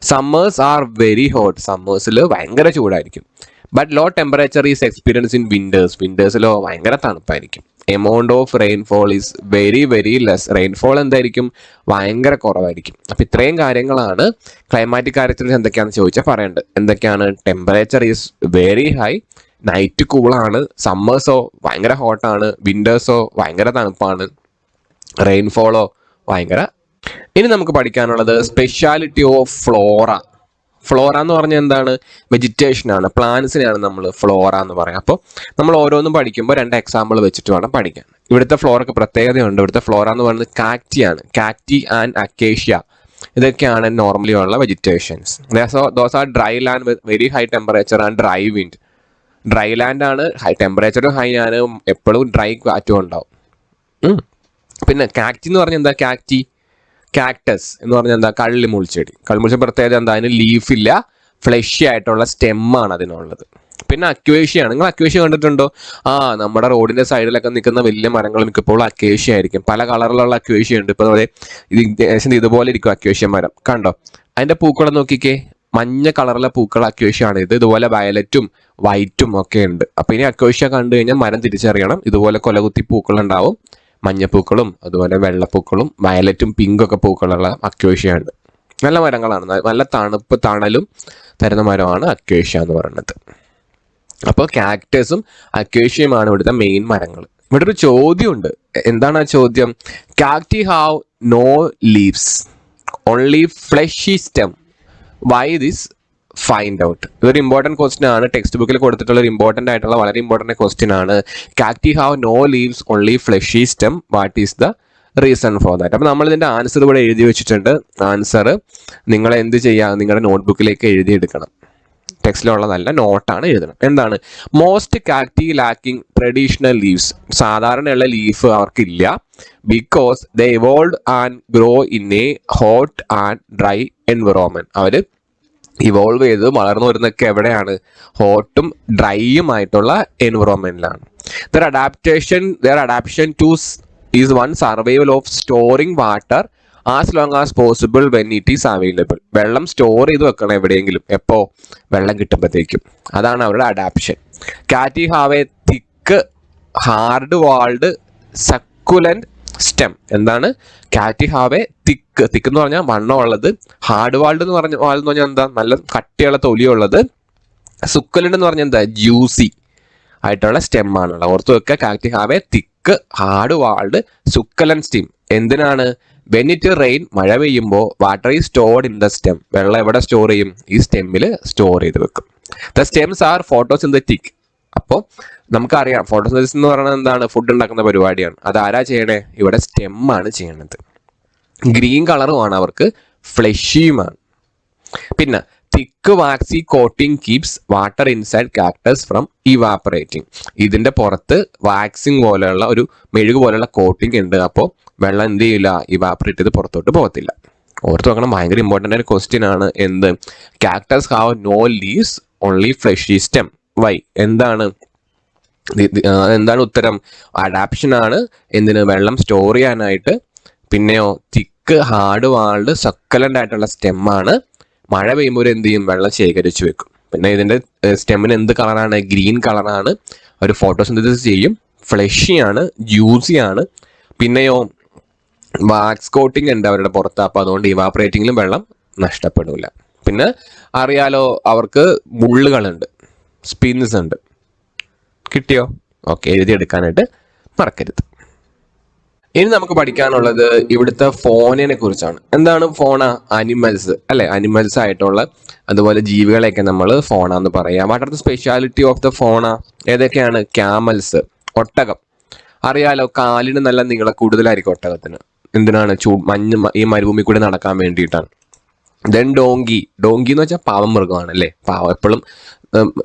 Summers are very hot. സമ്മേഴ്സിൽ ഭയങ്കര ചൂടായിരിക്കും. But low temperature is experience in winters. വിന്റേഴ്സിലോ ഭയങ്കര തണുപ്പായിരിക്കും. Amount of rainfall is very very less. Rainfall എന്തായിരിക്കും? ഭയങ്കര കുറവായിരിക്കും. അപ്പൊ ഇത്രയും കാര്യങ്ങളാണ് ക്ലൈമാറ്റിക് ക്യാരക്ടറിസ്റ്റിക്സ് എന്തൊക്കെയാണെന്ന് ചോദിച്ചാൽ പറയേണ്ടത്. എന്തൊക്കെയാണ്? Temperature is very high, night കൂളാണ്, സമ്മേഴ്സോ ഭയങ്കര ഹോട്ടാണ്, വിന്റേഴ്സോ ഭയങ്കര തണുപ്പാണ്, റെയിൻഫോളോ ഭയങ്കര. ഇനി നമുക്ക് പഠിക്കാനുള്ളത് സ്പെഷ്യാലിറ്റി ഓഫ് ഫ്ലോറ. ഫ്ലോറ എന്ന് പറഞ്ഞാൽ എന്താണ്? വെജിറ്റേഷൻ ആണ്, പ്ലാന്റ്സിനെയാണ് നമ്മൾ ഫ്ലോറ എന്ന് പറയാം. അപ്പോൾ നമ്മൾ ഓരോന്നും പഠിക്കുമ്പോൾ 2 എക്സാമ്പിൾ വെച്ചിട്ട് വേണം പഠിക്കാൻ. ഇവിടുത്തെ ഫ്ലോറക്ക് പ്രത്യേകതയുണ്ട്. ഇവിടുത്തെ ഫ്ലോറ എന്ന് പറയുന്നത് കാക്റ്റിയാണ്. കാക്റ്റി ആൻഡ് അക്കേഷ്യ, ഇതൊക്കെയാണ് നോർമലി ഉള്ള vegetations. Those are dry land with very high temperature and dry wind. Dry land ആണ്, ഹൈ ടെമ്പറേച്ചറും ഹൈ ആണ്, എപ്പോഴും ഡ്രൈ കാറ്റും ഉണ്ടാവും. പിന്നെ കാക്റ്റി എന്ന് പറഞ്ഞാൽ എന്താ? കാക്ടസ് എന്ന് പറഞ്ഞാൽ എന്താ? കള്ളിമുൾച്ചെടി. കള്ളിമുൾച്ചെടി പ്രത്യേകത എന്താ? അതിന് ലീഫില്ല, ഫ്ലഷി ആയിട്ടുള്ള സ്റ്റെമ്മാണ് അതിനുള്ളത്. പിന്നെ അക്വേഷ്യയാണ്. നിങ്ങൾ അക്വേഷ്യ കണ്ടിട്ടുണ്ടോ? നമ്മുടെ റോഡിന്റെ സൈഡിലൊക്കെ നിൽക്കുന്ന വലിയ മരങ്ങൾ മിക്കപ്പോഴും അക്വേഷ്യ ആയിരിക്കും. പല കളറിലുള്ള അക്വേഷ്യ ഉണ്ട്. ഇപ്പൊ ഇത് ഇതുപോലെ ഇരിക്കും അക്വേഷ്യ മരം. കണ്ടോ? അതിന്റെ പൂക്കളം നോക്കിക്കേ, മഞ്ഞ കളറിലെ പൂക്കൾ അക്വേഷ്യാണ്. ഇതുപോലെ വയലറ്റും വൈറ്റും ഒക്കെ ഉണ്ട്. അപ്പൊ ഇനി അക്വേഷ്യ കണ്ടു കഴിഞ്ഞാൽ മരം തിരിച്ചറിയണം. ഇതുപോലെ കൊലകുത്തി പൂക്കൾ ഉണ്ടാവും, മഞ്ഞപ്പൂക്കളും അതുപോലെ വെള്ളപ്പൂക്കളും വയലറ്റും പിങ്കും ഒക്കെ പൂക്കളുള്ള അക്വേഷ്യ. നല്ല മരങ്ങളാണ്, നല്ല തണലും തരുന്ന മരമാണ് അക്വേഷ്യ എന്ന് പറയുന്നത്. അപ്പോൾ കാക്ടസും അക്വേഷ്യയുമാണ് ഇവിടുത്തെ മെയിൻ മരങ്ങൾ. ഇവിടെ ഒരു ചോദ്യമുണ്ട്. എന്താണ് ആ ചോദ്യം? Cacti have no leaves, only fleshy stem, why this? Find out. ഇതൊരു ഇമ്പോർട്ടൻറ്റ് ക്വസ്റ്റ്യൻ ആണ്. ടെക്സ്റ്റ് ബുക്കിൽ കൊടുത്തിട്ടുള്ള ഒരു ഇമ്പോർട്ടൻ്റ് ആയിട്ടുള്ള വളരെ ഇമ്പോർട്ടൻ്റ് ക്വസ്റ്റ്യൻ ആണ്. Cacti have no leaves, only fleshy stem, what is the reason for that? അപ്പോൾ നമ്മൾ ഇതിൻ്റെ ആൻസർ ഇവിടെ എഴുതി വെച്ചിട്ടുണ്ട്. ആൻസർ നിങ്ങൾ എന്ത് ചെയ്യുക? നിങ്ങളുടെ നോട്ട്ബുക്കിലേക്ക് എഴുതിയെടുക്കണം. ടെക്സ്റ്റിലുള്ളതല്ല, നോട്ടാണ് എഴുതണം. എന്താണ്? Most cacti lacking traditional leaves. സാധാരണയുള്ള ലീഫ് അവർക്കില്ല. Because the evolve and grow in a hot and dry environment. അവർ ഇവോൾവ് ചെയ്ത് വളർന്നു വരുന്നതൊക്കെ എവിടെയാണ്? ഹോട്ടും ഡ്രൈയും ആയിട്ടുള്ള എൻവിറോൺമെന്റിലാണ്. Their adaptation to is one survival of storing water as long as possible when it is available. വെള്ളം സ്റ്റോർ ചെയ്ത് വെക്കണം എവിടെയെങ്കിലും, എപ്പോ? വെള്ളം കിട്ടുമ്പോഴത്തേക്കും. അതാണ് അവരുടെ adaptation. Cacti have a thick hard walled succulent stem. എന്താണ്? കാറ്റ് ഹാവ് എ തിക്ക്. തിക്ക് എന്ന് പറഞ്ഞാൽ വണ്ണമുള്ളത്. ഹാർഡ് വാൾഡ് എന്ന് പറഞ്ഞാൽ എന്താ? നല്ല കട്ടിയുള്ള തൊലിയുള്ളത്. സുക്കലൻ്റ് എന്ന് പറഞ്ഞാൽ എന്താ? ജ്യൂസി ആയിട്ടുള്ള സ്റ്റെം ആണുള്ളത്. ഓർത്ത് വെക്കുക, cacti have a thick hard walled succulent stem. എന്തിനാണ്? വെൻ ഇറ്റ് റെയിൻ, മഴ പെയ്യുമ്പോൾ water is stored in the stem. വെള്ളം എവിടെ സ്റ്റോർ ചെയ്യും? ഈ സ്റ്റെമ്മിൽ സ്റ്റോർ ചെയ്ത് വെക്കും. The stems are photosynthetic. അപ്പോൾ നമുക്കറിയാം ഫോട്ടോസിന്തസിസ് എന്ന് പറയുന്നത് എന്താണ്? ഫുഡ് ഉണ്ടാക്കുന്ന പരിപാടിയാണ്. അത് ആരാ ചെയ്യണേ? ഇവിടെ സ്റ്റെം ആണ് ചെയ്യണത്. ഗ്രീൻ കളറുമാണ് അവർക്ക്, ഫ്ലഷിയുമാണ്. പിന്നെ thick waxy coating keeps water inside cactus from evaporating. ഇതിന്റെ പുറത്ത് വാക്സിങ് പോലെയുള്ള ഒരു മെഴുക് പോലെയുള്ള കോട്ടിംഗ് ഉണ്ട്. അപ്പോൾ വെള്ളം എന്ത് ചെയ്യില്ല? ഇവാപ്പറേറ്റ് ചെയ്ത് പുറത്തോട്ട് പോകത്തില്ല. ഓർത്ത് നോക്കണം, ഭയങ്കര ഇമ്പോർട്ടൻ്റ് ആയ ക്വസ്റ്റ്യൻ ആണ്. എന്ത്? Cactus have no leaves only fleshy stem. Why? എന്താണ് ഉത്തരം? അഡാപ്ഷൻ ആണ്. എന്തിന്? വെള്ളം സ്റ്റോർ ചെയ്യാനായിട്ട്. പിന്നെയോ തിക്ക് ഹാർഡ് വാൾഡ് സക്കലൻ്റ് ആയിട്ടുള്ള സ്റ്റെമ്മാണ്. മഴ പെയ്യുമ്പോൾ എന്ത് ചെയ്യും? വെള്ളം ശേഖരിച്ചു വെക്കും. പിന്നെ ഇതിന്റെ സ്റ്റെമ്മിന് എന്ത് കളറാണ്? ഗ്രീൻ കളറാണ്. ഒരു ഫോട്ടോസിന്തസിസ് ചെയ്യും. ഫ്ലഷിയാണ്, ജ്യൂസിയാണ്. പിന്നെയോ വാക്സ് കോട്ടിംഗ് ഉണ്ട് അവരുടെ പുറത്ത്. അപ്പോൾ അതുകൊണ്ട് ഇവാപ്പറേറ്റിങ്ങിലും വെള്ളം നഷ്ടപ്പെടില്ല. പിന്നെ അറിയാലോ, അവർക്ക് മുള്ളുകളുണ്ട്, സ്പിൻസ് ഉണ്ട്. കിട്ടിയോ? ഓക്കെ, എഴുതിയെടുക്കാനായിട്ട് മറക്കരുത്. ഇനി നമുക്ക് പഠിക്കാനുള്ളത് ഇവിടുത്തെ ഫോണിനെ കുറിച്ചാണ്. എന്താണ് ഫോണ? അനിമൽസ് അല്ലെ? അനിമൽസ് ആയിട്ടുള്ള അതുപോലെ ജീവികളെയൊക്കെ നമ്മൾ ഫോണ എന്ന് പറയാം. What are the speciality of the ഫോണ? ഏതൊക്കെയാണ്? ക്യാമൽസ്, ഒട്ടകം. അറിയാലോ, കാലിന് നല്ല നീളം കൂടുതലായിരിക്കും ഒട്ടകത്തിന്. എന്തിനാണ്? ഈ മരുഭൂമി കൂടി നടക്കാൻ വേണ്ടിയിട്ടാണ്. Then donkey. ഡോങ്കി എന്ന് വെച്ചാൽ പാവം മൃഗമാണ് അല്ലേ? പാവം, എപ്പോഴും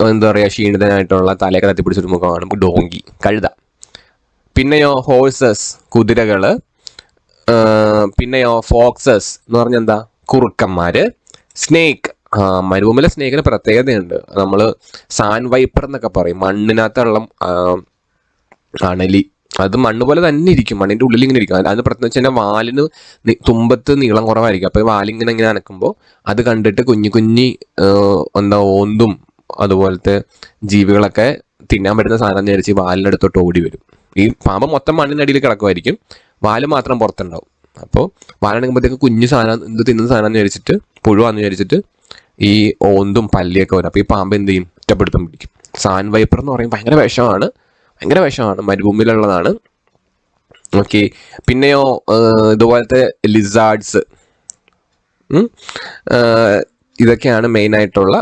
എന്താ പറയുക, ക്ഷീണിതനായിട്ടുള്ള തലയൊക്കെ തത്തിപ്പിടിച്ചൊരു മുഖമാണ് ഡോങ്കി, കഴുത. പിന്നെയോ ഹോഴ്സസ്, കുതിരകള്. പിന്നെയോ ഫോക്സസ് എന്ന് പറഞ്ഞാൽ എന്താ? കുറുക്കന്മാര്. സ്നേക്ക്. മരുഭൂമിയിലെ സ്നേക്കിന് പ്രത്യേകതയുണ്ട്. നമ്മൾ സാൻഡ് വൈപ്പർ എന്നൊക്കെ പറയും. മണ്ണിനകത്തുള്ള അണലി. അത് മണ്ണ് പോലെ തന്നെ ഇരിക്കും, മണ്ണിന്റെ ഉള്ളിൽ ഇങ്ങനെ ഇരിക്കും. അത് പ്രത്യേകിച്ച് തന്നെ വാലിന് തുമ്പത്ത് നീളം കുറവായിരിക്കും. അപ്പൊ വാലിങ്ങനെ ഇങ്ങനെ അനക്കുമ്പോൾ അത് കണ്ടിട്ട് കുഞ്ഞി എന്താ ഓന്തും അതുപോലത്തെ ജീവികളൊക്കെ തിന്നാൻ പറ്റുന്ന സാധനം നേരിച്ച് വാലിനടുത്തോട്ട് ഓടി വരും. ഈ പാമ്പ് മൊത്തം മണ്ണിനടിയിൽ കിടക്കുമായിരിക്കും, വാല് മാത്രം പുറത്തുണ്ടാവും. അപ്പോൾ വാലണങ്ങുമ്പോഴത്തേക്ക് കുഞ്ഞു സാധനം, എന്ത് തിന്നുന്ന സാധനം വിചാരിച്ചിട്ട്, പുഴുവാന്ന് വിചാരിച്ചിട്ട് ഈ ഓന്തും പല്ലിയൊക്കെ വരും. അപ്പോൾ ഈ പാമ്പ് എന്ത് ചെയ്യും? ഒറ്റപ്പെടുത്തം പിടിക്കും. സാൻഡ് വൈപ്പർ എന്ന് പറയും, ഭയങ്കര വിഷമാണ്, മരുഭൂമിയിലുള്ളതാണ്. ഓക്കെ. പിന്നെയോ ഇതുപോലത്തെ ലിസാർഡ്സ്, ഇതൊക്കെയാണ് മെയിൻ ആയിട്ടുള്ള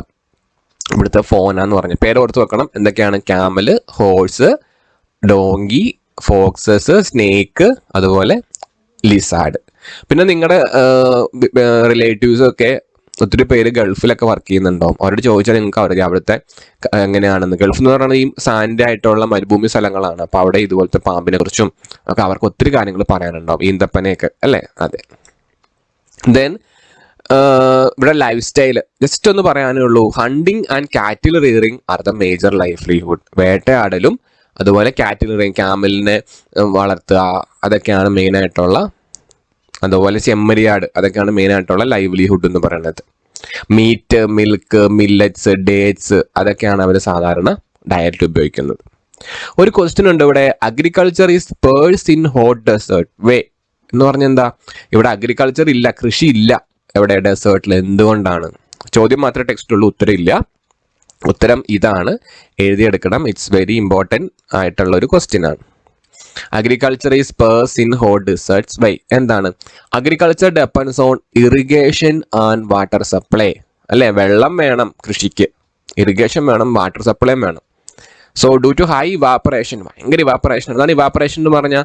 ഇവിടുത്തെ ഫോന എന്ന് പറഞ്ഞ പേര് ഓർത്ത് വെക്കണം. എന്തൊക്കെയാണ്? ക്യാമല്, ഹോഴ്സ്, ഡോങ്കി, ഫോക്സസ്, സ്നേക്ക്, അതുപോലെ ലിസാർഡ്. പിന്നെ നിങ്ങളുടെ റിലേറ്റീവ്സ് ഒക്കെ ഒത്തിരി പേര് ഗൾഫിലൊക്കെ വർക്ക് ചെയ്യുന്നുണ്ടാവും. അവരോട് ചോദിച്ചാൽ നിങ്ങൾക്ക് അവർക്ക് അവിടുത്തെ എങ്ങനെയാണെന്ന്. ഗൾഫ് എന്ന് പറയുന്നത് ഈ സാൻഡ് ആയിട്ടുള്ള മരുഭൂമി സ്ഥലങ്ങളാണ്. അപ്പോൾ അവിടെ ഇതുപോലത്തെ പാമ്പിനെ കുറിച്ചും ഒക്കെ അവർക്ക് ഒത്തിരി കാര്യങ്ങൾ പറയാനുണ്ടാവും, ഈന്തപ്പനയൊക്കെ അല്ലേ? അതെ. ദെൻ ഇവിടെ ലൈഫ് സ്റ്റൈൽ ജസ്റ്റ് ഒന്ന് പറയാനേ ഉള്ളൂ. Hunting and cattle rearing are the major livelihood. വേട്ടയാടലും അതുപോലെ കാറ്റിൽ റിയറിങ്, ക്യാമലിനെ വളർത്തുക, അതൊക്കെയാണ് മെയിൻ ആയിട്ടുള്ള. അതുപോലെ ചെമ്മരിയാട്, അതൊക്കെയാണ് മെയിൻ ആയിട്ടുള്ള ലൈവ്ലിഹുഡ് എന്ന് പറയുന്നത്. മീറ്റ്, മിൽക്ക്, മില്ലറ്റ്സ്, ഡേറ്റ്സ്, അതൊക്കെയാണ് അവർ സാധാരണ ഡയറ്റിൽ ഉപയോഗിക്കുന്നത്. ഒരു ക്വസ്റ്റ്യൻ ഉണ്ട് ഇവിടെ, agriculture is poor in hot desert why എന്ന് പറഞ്ഞാൽ എന്താ? ഇവിടെ അഗ്രികൾച്ചർ ഇല്ല, കൃഷി ഇല്ല എവിടെ? ഡെസേർട്ടിൽ. എന്തുകൊണ്ടാണ്? ചോദ്യം മാത്രമേ ടെക്സ്റ്റുള്ളൂ, ഉത്തരം ഇല്ല. ഉത്തരം ഇതാണ്, എഴുതിയെടുക്കണം. ഇറ്റ്സ് വെരി ഇമ്പോർട്ടൻറ്റ് ആയിട്ടുള്ള ഒരു ക്വസ്റ്റ്യൻ ആണ്. Agriculture is poor in hot deserts why. എന്താണ്? Agriculture depends on irrigation and water supply അല്ലെ? വെള്ളം വേണം കൃഷിക്ക്, ഇറിഗേഷൻ വേണം, വാട്ടർ സപ്ലൈ വേണം. So due to high evaporation, ഭയങ്കര ഇവാപ്പറേഷൻ. എന്താണ് ഇവാപ്പറേഷൻ എന്ന് പറഞ്ഞാൽ?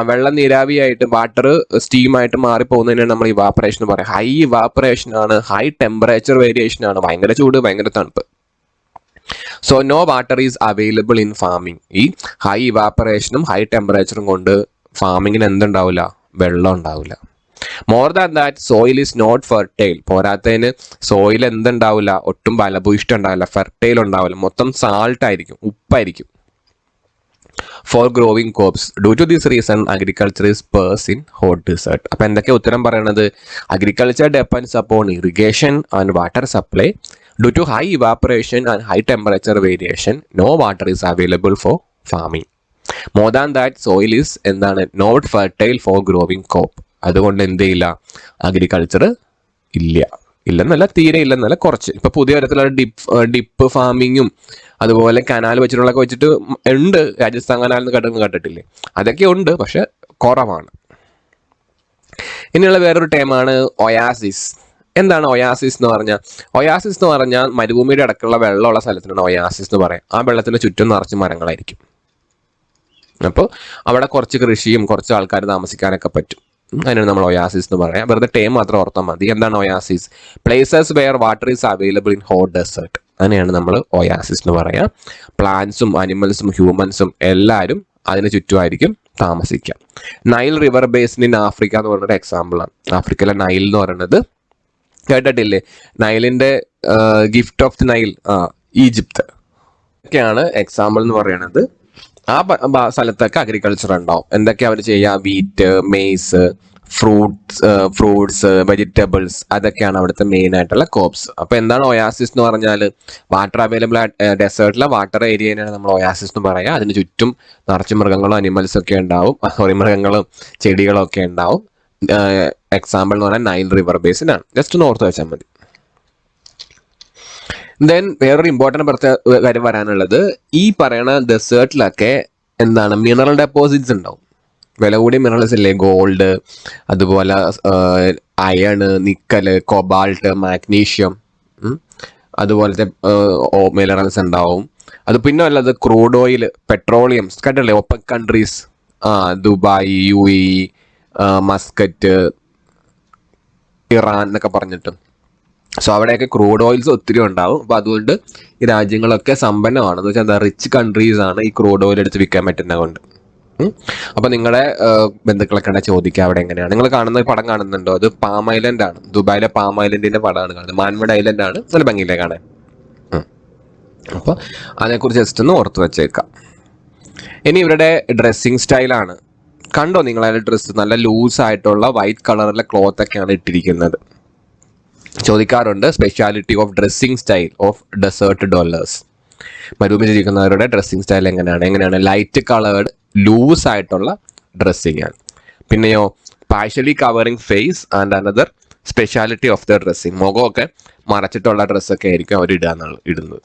വെള്ളം നീരാവിയായിട്ട് വാട്ടർ സ്റ്റീമായിട്ട് മാറിപ്പോകുന്നതിനാണ് നമ്മൾ ഇവാപ്പറേഷൻ എന്ന് പറയാം. ഹൈ ഇവാപ്പറേഷൻ ആണ്, ഹൈ ടെമ്പറേച്ചർ വേരിയേഷൻ ആണ്, ഭയങ്കര ചൂട്, ഭയങ്കര തണുപ്പ്. So no water is available in farming. ഈ ഹൈ ഇവാപ്പറേഷനും ഹൈ ടെമ്പറേച്ചറും കൊണ്ട് ഫാമിങ്ങിന് എന്തുണ്ടാവില്ല? വെള്ളം ഉണ്ടാവില്ല. More than that soil is not fertile. പോരാത്തതിന് സോയിൽ എന്തുണ്ടാവില്ല? ഒട്ടും ഫലഭൂയിഷ്ടം ഉണ്ടാവില്ല, ഫെർട്ടൈൽ ഉണ്ടാവില്ല, മൊത്തം സാൾട്ട് ആയിരിക്കും, ഉപ്പായിരിക്കും. For growing crops. Due to this reason agriculture is poor in hot desert. അപ്പൊ എന്തൊക്കെ ഉത്തരം പറയണത്? Agriculture depends upon irrigation and water supply. Due to high evaporation and high temperature variation, no water is available for farming. More than that soil is എന്താണ് not fertile for growing crop. അതുകൊണ്ട് എന്ത് ചെയ്യില്ല, agriculture ഇല്ലെന്നല്ല, തീരെ ഇല്ലെന്നല്ല, കുറച്ച്. ഇപ്പൊ പുതിയ തരത്തിലുള്ള dip ഫാമിങ്ങും അതുപോലെ കനാൽ വെച്ചിട്ടുള്ളതൊക്കെ വെച്ചിട്ട് ഉണ്ട്. രാജസ്ഥാൻ കനാൽ കേട്ടിട്ടില്ലേ? അതൊക്കെ ഉണ്ട്, പക്ഷെ കുറവാണ്. ഇനിയുള്ള വേറൊരു ടേമാണ് ഒയാസിസ്. എന്താണ് ഒയാസിസ് എന്ന് പറഞ്ഞാൽ? ഒയാസിസ് എന്ന് പറഞ്ഞാൽ മരുഭൂമിയുടെ ഇടയ്ക്കുള്ള വെള്ളമുള്ള സ്ഥലത്തിനാണ് ഒയാസിസ് എന്ന് പറയാം. ആ വെള്ളത്തിന് ചുറ്റും നിറച്ച് മരങ്ങളായിരിക്കും. അപ്പോൾ അവിടെ കുറച്ച് കൃഷിയും കുറച്ച് ആൾക്കാർ താമസിക്കാനൊക്കെ പറ്റും. അതിനാണ് നമ്മൾ ഒയാസിസ് എന്ന് പറയാം. വെറുതെ ടേം മാത്രം ഓർത്താൽ മതി. എന്താണ് oasis? Places where water is available in hot desert. അതിനെയാണ് നമ്മൾ ഒയാസിസ് എന്ന് പറയാം. പ്ലാന്റ്സും അനിമൽസും ഹ്യൂമൻസും എല്ലാവരും അതിന് ചുറ്റുമായിരിക്കും താമസിക്കാം. Nile river basin in Africa എന്ന് പറഞ്ഞൊരു എക്സാമ്പിളാണ്. ആഫ്രിക്കയിലെ നൈൽ എന്ന് പറയുന്നത് കേട്ടിട്ടില്ലേ? നൈലിന്റെ gift of the Nile, Egypt ഒക്കെയാണ് എക്സാമ്പിൾ എന്ന് പറയുന്നത്. ആ സ്ഥലത്തൊക്കെ അഗ്രികൾച്ചർ ഉണ്ടാവും. എന്തൊക്കെയാ അവർ ചെയ്യുക? വീറ്റ്, മെയ്സ്, ഫ്രൂട്ട്സ്, വെജിറ്റബിൾസ്, അതൊക്കെയാണ് അവിടുത്തെ മെയിൻ ആയിട്ടുള്ള ക്രോപ്സ്. അപ്പൊ എന്താണ് ഒയാസിസ് എന്ന് പറഞ്ഞാൽ? വാട്ടർ അവൈലബിൾ ഡെസേർട്ടിലെ വാട്ടർ ഏരിയയാണ് നമ്മൾ ഒയാസിസ് എന്ന് പറയാം. അതിന് ചുറ്റും നിറച്ച് മൃഗങ്ങളും അനിമൽസും ഒക്കെ ഉണ്ടാവും. മൃഗങ്ങളും ചെടികളും ഒക്കെ ഉണ്ടാവും. എക്സാമ്പിൾ എന്ന് പറഞ്ഞാൽ നൈൽ റിവർ ബേസിൻ ആണ്. ജസ്റ്റ് ഒന്ന് ഓർത്ത് വെച്ചാൽ മതി. ദെൻ വേറൊരു ഇമ്പോർട്ടൻറ്റ് കാര്യം വരാനുള്ളത്, ഈ പറയുന്ന ഡെസേർട്ടിലൊക്കെ എന്താണ് മിനറൽ ഡെപ്പോസിറ്റ്സ് ഉണ്ടാവും. വില കൂടിയ മിനറൽസ് ഇല്ലേ? ഗോൾഡ്, അതുപോലെ അയൺ, നിക്കല്, കൊബാൾട്ട്, മാഗ്നീഷ്യം, അതുപോലത്തെ മിനറൽസ് ഉണ്ടാവും. അത് പിന്നെ അല്ലാതെ ക്രൂഡ് ഓയിൽ, പെട്രോളിയം കേട്ടല്ലേ? OPEC countries, Dubai, UAE, Muscat, Iran എന്നൊക്കെ പറഞ്ഞിട്ട്. സോ അവിടെയൊക്കെ ക്രൂഡ് ഓയിൽസ് ഒത്തിരി ഉണ്ടാവും. അപ്പോൾ അതുകൊണ്ട് ഈ രാജ്യങ്ങളൊക്കെ സമ്പന്നമാണ്. എന്ന് വെച്ചാൽ എന്താ, റിച്ച് കൺട്രീസ് ആണ് ഈ ക്രൂഡ് ഓയിൽ എടുത്ത് വിൽക്കാൻ പറ്റുന്നത് കൊണ്ട്. അപ്പൊ നിങ്ങളുടെ ബന്ധുക്കളൊക്കെ ചോദിക്കുക അവിടെ എങ്ങനെയാണ്. നിങ്ങൾ കാണുന്ന പടം കാണുന്നുണ്ടോ? അത് പാം ഐലൻഡ് ആണ്. ദുബായിലെ പാം ഐലൻഡിന്റെ പടമാണ് കാണുന്നത്. മാൻമഡ് ഐലൻഡ് ആണ്. നല്ല ഭംഗിയില്ലേ കാണാൻ. അപ്പോൾ അതിനെക്കുറിച്ച് ജസ്റ്റ് ഒന്ന് ഓർത്ത് വെച്ചേക്കാം. ഇനി ഇവരുടെ ഡ്രസ്സിങ് സ്റ്റൈലാണ്. കണ്ടോ നിങ്ങൾ അതിന്റെ ഡ്രസ്സ്? നല്ല ലൂസ് ആയിട്ടുള്ള വൈറ്റ് കളറിലെ ക്ലോത്ത് ഒക്കെയാണ് ഇട്ടിരിക്കുന്നത്. ചോദിക്കാറുണ്ട് speciality of dressing style of desert dwellers. മരുഭൂമിയിൽ ജീവിക്കുന്നവരുടെ ഡ്രസ്സിങ് സ്റ്റൈൽ എങ്ങനെയാണ്? ലൈറ്റ് കളേർഡ് ലൂസ് ആയിട്ടുള്ള ഡ്രസ്സിങ് ആണ്. പിന്നെയോ partially covering face and another speciality of the dressing. മുഖമൊക്കെ മറച്ചിട്ടുള്ള ഡ്രസ്സൊക്കെ ആയിരിക്കും അവർ ഇടുന്നത്.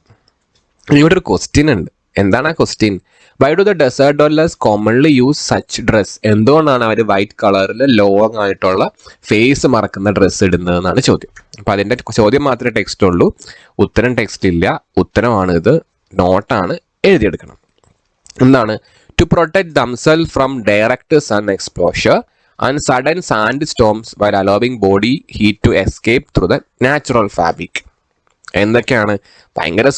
ഇവിടെ ഒരു ക്വസ്റ്റ്യൻ ഉണ്ട്. എന്താണ് ആ ക്വസ്റ്റ്യൻ? Why do the desert dwellers commonly use such dress? എന്തുകൊണ്ടാണ് അവർ വൈറ്റ് കളറിൽ ലോങ് ആയിട്ടുള്ള ഫേസ് മറക്കുന്ന ഡ്രസ്സ് ഇടുന്നതെന്നാണ് ചോദ്യം. അപ്പൊ അതിന്റെ ചോദ്യം മാത്രമേ ടെക്സ്റ്റ് ഉള്ളൂ, ഉത്തരം ടെക്സ്റ്റ് ഇല്ല. ഉത്തരമാണ് ഇത്, നോട്ടാണ്, എഴുതിയെടുക്കണം. എന്താണ്? To protect themself from direct sun exposure and sudden sand storms while allowing body heat to escape through the natural fabric. എന്തൊക്കെയാണ്? ഭയങ്കര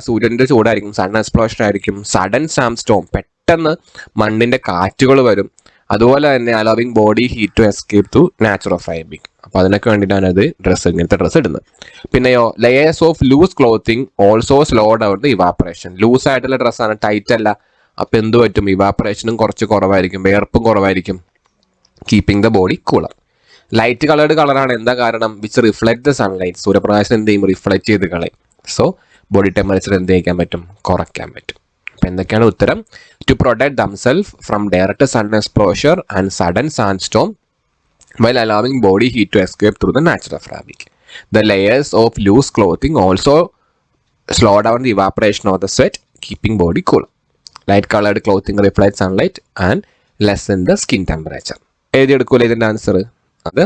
സൂര്യന്റെ ചൂടായിരിക്കും, സൺ എക്സ്പ്ലോഷൻ ആയിരിക്കും, സഡൻ സാൻഡ് സ്റ്റോം, പെട്ടെന്ന് മണ്ണിന്റെ കാറ്റുകൾ വരും. അതുപോലെ തന്നെ allowing body heat to escape to natural fabric. അപ്പൊ അതിനൊക്കെ വേണ്ടിയിട്ടാണ് അത് ഇങ്ങനത്തെ ഡ്രസ്സ് ഇടുന്നത്. പിന്നെയോ layers of loose clothing also slow down the evaporation. Loose ആയിട്ടുള്ള ഡ്രസ്സാണ്, ടൈറ്റ് അല്ല. അപ്പൊ എന്ത് പറ്റും? ഇവാപ്പറേഷനും കുറച്ച് കുറവായിരിക്കും, വിയർപ്പും കുറവായിരിക്കും. Keeping the body cooler. Light coloured കളറാണ്. എന്താ കാരണം? Which reflect the sunlight. സൂര്യപ്രകാശം എന്ത് ചെയ്യും? റിഫ്ലക്ട് ചെയ്ത് കളയും. സോ ബോഡി ടെമ്പറേച്ചർ എന്ത് ചെയ്യാൻ പറ്റും? കുറയ്ക്കാൻ പറ്റും. അപ്പൊ എന്തൊക്കെയാണ് ഉത്തരം? To protect themself from direct sun exposure and sudden sand Storm while allowing body heat to escape through the natural fabric. The layers of loose clothing also slow down the evaporation of the sweat, keeping body cool. Light colored clothing reflects sunlight and lessen the skin temperature. എഴുതിയെടുക്കൂല ഇതിന്റെ answer? അത്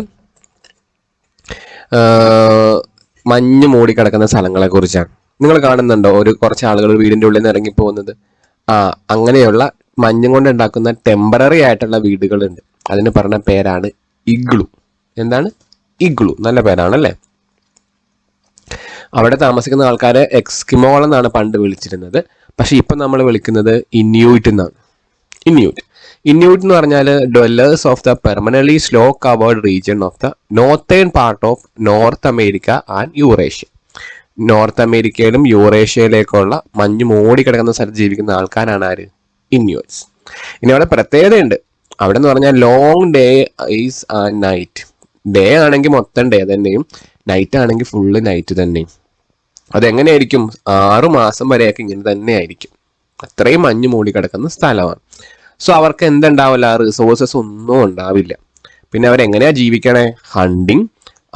മഞ്ഞ് മൂടി കിടക്കുന്ന സ്ഥലങ്ങളെ കുറിച്ചാണ്. നിങ്ങൾ കാണുന്നുണ്ടോ കുറച്ച് ആളുകൾ വീടിന്റെ ഉള്ളിൽ നിന്ന് ഇറങ്ങി പോകുന്നത്? അങ്ങനെയുള്ള മഞ്ഞും കൊണ്ട് ഉണ്ടാക്കുന്ന ടെമ്പററി ആയിട്ടുള്ള വീടുകളുണ്ട്. അതിന് പറഞ്ഞ പേരാണ് ഇഗ്ലു. എന്താണ്? ഇഗ്ലു. നല്ല പേരാണല്ലേ. അവിടെ താമസിക്കുന്ന ആൾക്കാരെ എക്സ്കിമോൾ എന്നാണ് പണ്ട് വിളിച്ചിരുന്നത്. പക്ഷെ ഇപ്പൊ നമ്മൾ വിളിക്കുന്നത് ഇന്യൂയിറ്റ് എന്നാണ്. ഇന്യൂയിറ്റ് എന്ന് പറഞ്ഞാൽ dwellers of the permanently snow covered region of the northern part of North America and Eurasia. North അമേരിക്കയിലും യൂറേഷ്യയിലേക്കുള്ള മഞ്ഞ് മൂടി കിടക്കുന്ന സ്ഥലത്ത് ജീവിക്കുന്ന ആൾക്കാരാണ് ആര്? ഇന്യൂയിറ്റ്സ്. ഇനി അവിടെ പ്രത്യേകതയുണ്ട്. അവിടെ എന്ന് പറഞ്ഞാൽ long day is night. Day ആണെങ്കിൽ മൊത്തം ഡേ തന്നെയും, നൈറ്റ് ആണെങ്കിൽ ഫുള്ള് നൈറ്റ് തന്നെയും. അതെങ്ങനെയായിരിക്കും? 6 മാസം വരെയൊക്കെ ഇങ്ങനെ തന്നെ ആയിരിക്കും. അത്രയും മഞ്ഞ് മൂടി കിടക്കുന്ന സ്ഥലമാണ്. സോ അവർക്ക് എന്തുണ്ടാവില്ല, റിസോഴ്സസ് ഒന്നും ഉണ്ടാവില്ല. പിന്നെ അവരെങ്ങനെയാ ജീവിക്കണേ? ഹണ്ടിങ്,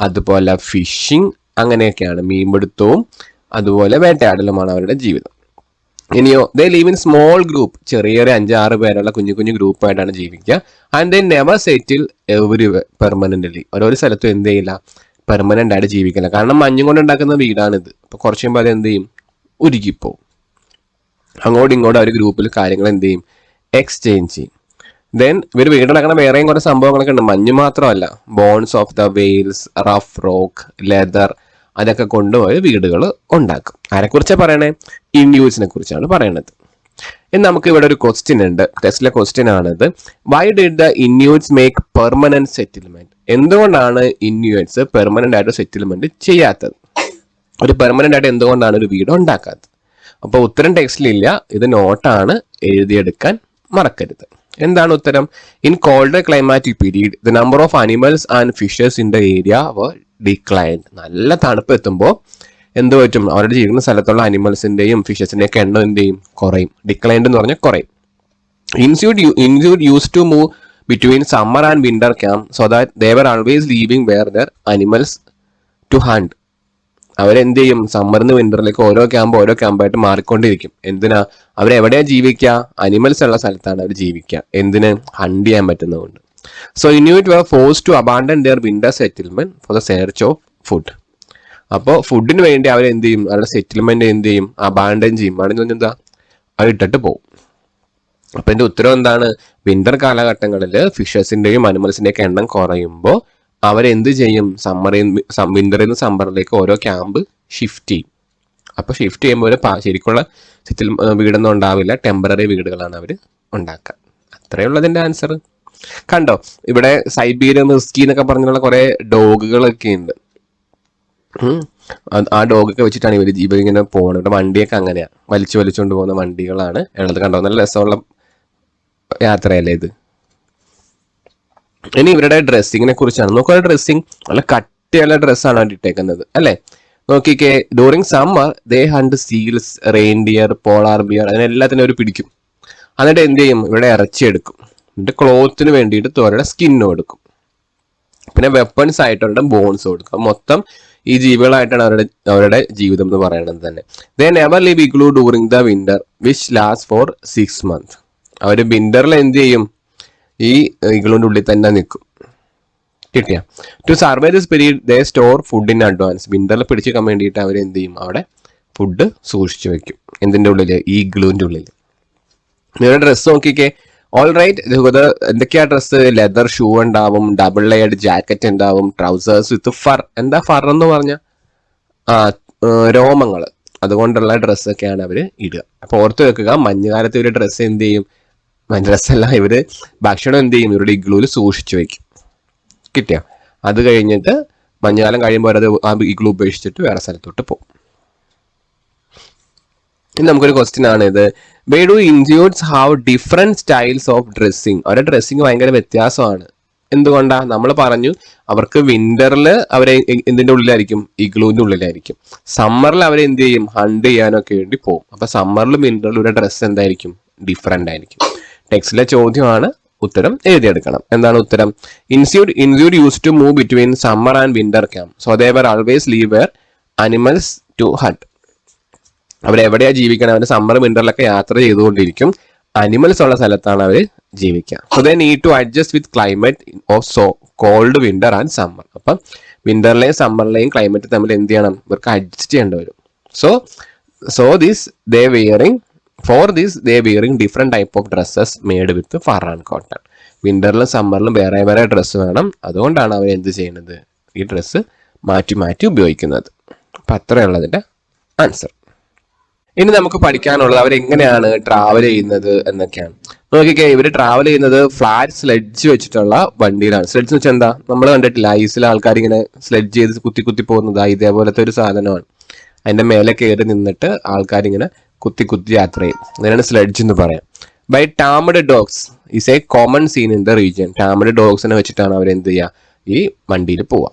അതുപോലെ ഫിഷിങ്, അങ്ങനെയൊക്കെയാണ്. മീൻപിടുത്തവും അതുപോലെ വേട്ടയാടലുമാണ് അവരുടെ ജീവിതം. ഇനിയോ, ദേ ലീവ് ഇൻ സ്മോൾ ഗ്രൂപ്പ്, ചെറിയ 5-6 പേരുള്ള കുഞ്ഞു കുഞ്ഞു ഗ്രൂപ്പായിട്ടാണ് ജീവിക്കുക. And they never settle every permanently, ഓരോ സ്ഥലത്തും എന്ത് ചെയ്യില്ല, പെർമനന്റ് ആയിട്ട് ജീവിക്കില്ല. കാരണം മഞ്ഞും കൊണ്ട് ഉണ്ടാക്കുന്ന വീടാണിത്. അപ്പൊ കുറച്ച് കഴിയുമ്പോൾ അത് എന്ത് ചെയ്യും, ഉരുകിപ്പോവും. അങ്ങോട്ടും ഇങ്ങോട്ടും അവർ ഗ്രൂപ്പിൽ കാര്യങ്ങൾ എന്ത് ചെയ്യും, എക്സ്ചേഞ്ച് ചെയ്യും. ദെൻ ഇവർ വീടുണ്ടാക്കുന്ന വേറെയും കുറെ സംഭവങ്ങളൊക്കെ ഉണ്ട്. മഞ്ഞ് മാത്രമല്ല, bones of the whales, rough rock, leather, അതൊക്കെ കൊണ്ടുപോയി വീടുകൾ ഉണ്ടാക്കും. ആരെക്കുറിച്ചാണ് പറയണേ? ഇൻയൂസിനെ കുറിച്ചാണ് പറയണത്. ഇനി നമുക്ക് ഇവിടെ ഒരു ക്വസ്റ്റ്യൻ ഉണ്ട്, ടെസ്റ്റിലെ ക്വസ്റ്റ്യൻ ആണിത്. Why did the Inuits make permanent settlement? എന്തുകൊണ്ടാണ് ഇൻയൂറ്റ്സ് പെർമനന്റ് ആയിട്ട് സെറ്റിൽമെന്റ് ചെയ്യാത്തത്? ഒരു പെർമനന്റ് ആയിട്ട് എന്തുകൊണ്ടാണ് ഒരു വീട് ഉണ്ടാക്കാത്തത്? അപ്പോൾ ഉത്തരം ടെക്സ്റ്റിലില്ല, ഇത് നോട്ടാണ്, എഴുതിയെടുക്കാൻ മറക്കരുത്. എന്താണ് ഉത്തരം? In cold climatic period the number of animals and fishes in the area were declined. നല്ല തണുപ്പ് എത്തുമ്പോൾ എന്ത് പറ്റും, അവരുടെ ജീവിക്കുന്ന സ്ഥലത്തുള്ള അനിമൽസിന്റെയും ഫിഷസിന്റെയും ഒക്കെ എണ്ണം എന്ത് ചെയ്യും, കുറയും. ഡിക്ലൈൻഡ് എന്ന് പറഞ്ഞാൽ കുറയും. Inuit used to move between summer and winter camp so that they were always living where their animals to hunt. അവരെന്ത് ചെയ്യും, സമ്മറിന്ന് വിന്ററിലേക്ക് ഓരോ ക്യാമ്പായിട്ട് മാറിക്കൊണ്ടിരിക്കും. എന്തിനാ? അവരെവിടെയാ ജീവിക്കുക? അനിമൽസ് ഉള്ള സ്ഥലത്താണ് അവർ ജീവിക്കുക. എന്തിന്? ഹണ്ട് ചെയ്യാൻ പറ്റുന്നതുകൊണ്ട്. So Inuit were forced to abandon their winter settlement for the search of food. അപ്പോൾ ഫുഡിന് വേണ്ടി അവരെന്ത് ചെയ്യും, അവരുടെ സെറ്റിൽമെന്റ് എന്ത് ചെയ്യും, അബാൻഡൻ ചെയ്യും. അതെന്ന് എന്താ, അത് ഇട്ടിട്ട് പോകും. അപ്പൊ എന്റെ ഉത്തരം എന്താണ്? വിന്റർ കാലഘട്ടങ്ങളിൽ ഫിഷസിന്റെയും അനിമൽസിന്റെയും ഒക്കെ എണ്ണം കുറയുമ്പോൾ അവരെന്ത് ചെയ്യും, വിന്ററിൽ നിന്ന് സമ്മറിലേക്ക് ഓരോ ക്യാമ്പ് ഷിഫ്റ്റ് ചെയ്യും. അപ്പൊ ഷിഫ്റ്റ് ചെയ്യുമ്പോൾ ശരിക്കുള്ള വീടൊന്നും ഉണ്ടാവില്ല, ടെമ്പററി വീടുകളാണ് അവർ ഉണ്ടാക്കുക. അത്രയേ ഉള്ളതിന്റെ ആൻസർ. കണ്ടോ, ഇവിടെ സൈബീരിയൻ ഹസ്കി എന്നൊക്കെ പറഞ്ഞുള്ള കുറെ ഡോഗുകളൊക്കെ ഉണ്ട്. ആ ഡോഗൊക്കെ വെച്ചിട്ടാണ് ഇവരിങ്ങനെ പോകുന്നത്. ഇവിടെ വണ്ടിയൊക്കെ അങ്ങനെയാ, വലിച്ചുകൊണ്ട് പോകുന്ന വണ്ടികളാണ് ഉള്ളത്. കണ്ടോ, നല്ല രസമുള്ള യാത്രയല്ലേ ഇത്. ഇനി ഇവരുടെ ഡ്രസ്സിങ്ങിനെ കുറിച്ചാണ് നോക്കുക. ഡ്രസ്സിങ് നല്ല കട്ടിയുള്ള ഡ്രസ്സാണ് അവർ ഇട്ടേക്കുന്നത്, അല്ലെ? നോക്കിക്കേ, during summer they hunt seals, reindeer, polar bear, അതിനെല്ലാത്തിനും അവർ പിടിക്കും. എന്നിട്ട് എന്ത് ചെയ്യും, ഇവിടെ ഇറച്ചി എടുക്കും. എന്നിട്ട് ക്ലോത്തിന് വേണ്ടിയിട്ട് അവരുടെ സ്കിന്നും എടുക്കും. പിന്നെ വെപ്പൺസ് ആയിട്ട് അവരുടെ ബോൺസ് കൊടുക്കും. മൊത്തം ഈ ജീവികളായിട്ടാണ് അവരുടെ ജീവിതം എന്ന് പറയുന്നത് തന്നെ. They never leave igloo during the winter which last for 6 months. അവർ വിന്ററിൽ എന്ത് ചെയ്യും, ഈ ഇഗ്ലൂന്റെ ഉള്ളിൽ തന്നെ നിൽക്കും. കിട്ടിയ to survive this period they store food in advance. വിന്ററിൽ പിടിച്ചിരിക്കാൻ വേണ്ടിയിട്ട് അവർ എന്ത് ചെയ്യും, അവിടെ ഫുഡ് സൂക്ഷിച്ചു വെക്കും. എന്തിന്റെ ഉള്ളില്? ഈ ഇഗ്ലൂന്റെ ഉള്ളിൽ. നിങ്ങളുടെ ഡ്രസ്സ് നോക്കിക്കേ. ഓൾ റൈറ്റ്, എന്തൊക്കെയാ ഡ്രസ്സ്? ലെതർ ഷൂ ഉണ്ടാവും, ഡബിൾ ലെയർഡ് ജാക്കറ്റ് ഉണ്ടാവും, ട്രൗസേഴ്സ് വിത്ത് ഫർ. എന്താ ഫർ എന്ന് പറഞ്ഞ? രോമങ്ങൾ, അതുകൊണ്ടുള്ള ഡ്രസ്സൊക്കെയാണ് അവർ ഇടുക. അപ്പൊ ഓർത്ത് വെക്കുക, മഞ്ഞുകാലത്ത് ഇവര് ഡ്രസ്സ് എന്ത് ചെയ്യും, ഡ്രസ്സല്ല, ഇവര് ഭക്ഷണം എന്ത് ചെയ്യും, ഇവരുടെ ഇഗ്ലൂല് സൂക്ഷിച്ചു വെക്കും. കിട്ടിയ അത് കഴിഞ്ഞിട്ട് മഞ്ഞുകാലം കഴിയുമ്പോൾ അത് ആ ഇഗ്ലൂ ഉപേക്ഷിച്ചിട്ട് വേറെ സ്ഥലത്തോട്ട് പോകും. ഇനി നമുക്കൊരു ക്വസ്റ്റ്യൻ ആണ് ഇത്. Why do Inuits have different styles of dressing? അവരുടെ ഡ്രസ്സിങ് ഭയങ്കര വ്യത്യാസമാണ്. എന്തുകൊണ്ടാ? നമ്മൾ പറഞ്ഞു, അവർക്ക് വിന്ററിൽ അവരെ എന്തിന്റെ ഉള്ളിലായിരിക്കും, ഇഗ്ലൂവിന്റെ ഉള്ളിലായിരിക്കും. സമ്മറിൽ അവരെ എന്ത് ചെയ്യും, ഹണ്ട് ചെയ്യാനൊക്കെ വേണ്ടി പോകും. അപ്പൊ സമ്മറിലും വിന്ററിലും ഒരു ഡ്രസ്സ് എന്തായിരിക്കും, ഡിഫറെന്റ് ആയിരിക്കും. ടെക്സ്റ്റിലെ ചോദ്യമാണ്, ഉത്തരം എഴുതിയെടുക്കണം. എന്താണ് ഉത്തരം? Inuit used to move between summer and winter camp so they were always live where animals to hunt. അവരെവിടെയാ ജീവിക്കണം? അവർ സമ്മർ വിന്ററിലൊക്കെ യാത്ര ചെയ്തുകൊണ്ടിരിക്കും. അനിമൽസ് ഉള്ള സ്ഥലത്താണ് അവർ ജീവിക്കുക. So they need to adjust with climate of so cold winter and summer. അപ്പം വിന്ററിലെയും സമ്മറിലെയും ക്ലൈമറ്റ് തമ്മിൽ എന്ത് ചെയ്യണം, ഇവർക്ക് അഡ്ജസ്റ്റ് ചെയ്യേണ്ടി വരും. So for this they wearing different type of dresses made with fur and cotton. വിന്ററിലും സമ്മറിലും വേറെ വേറെ ഡ്രസ്സ് വേണം. അതുകൊണ്ടാണ് അവർ എന്ത് ചെയ്യുന്നത്, ഈ ഡ്രസ്സ് മാറ്റി മാറ്റി ഉപയോഗിക്കുന്നത്. അപ്പൊ അത്രയുള്ളതിന്റെ ആൻസർ. ഇനി നമുക്ക് പഠിക്കാനുള്ളത് അവരെങ്ങനെയാണ് ട്രാവൽ ചെയ്യുന്നത് എന്നൊക്കെയാണ്. നോക്കിക്കേ, ഇവര് ട്രാവൽ ചെയ്യുന്നത് ഫ്ലാറ്റ് സ്ലെഡ്ജ് വെച്ചിട്ടുള്ള വണ്ടിയിലാണ്. സ്ലെഡ്ജ് എന്ന് വെച്ചാൽ എന്താ, നമ്മൾ കണ്ടിട്ടില്ല, ഐസിലെ ആൾക്കാർ ഇങ്ങനെ സ്ലെഡ്ജ് ചെയ്ത് കുത്തി പോകുന്നത് ഇതേപോലത്തെ ഒരു സാധനമാണ്. അതിന്റെ മേലെ കയറി നിന്നിട്ട് ആൾക്കാരിങ്ങനെ കുത്തി യാത്ര ചെയ്യും. അതിനാണ് സ്ലെഡ്ജ് എന്ന് പറയാം. By tamed dogs is a common scene in the region. Tamed ഡോഗ്സിനെ വെച്ചിട്ടാണ് അവർ എന്ത് ചെയ്യുക, ഈ വണ്ടിയിൽ പോവുക.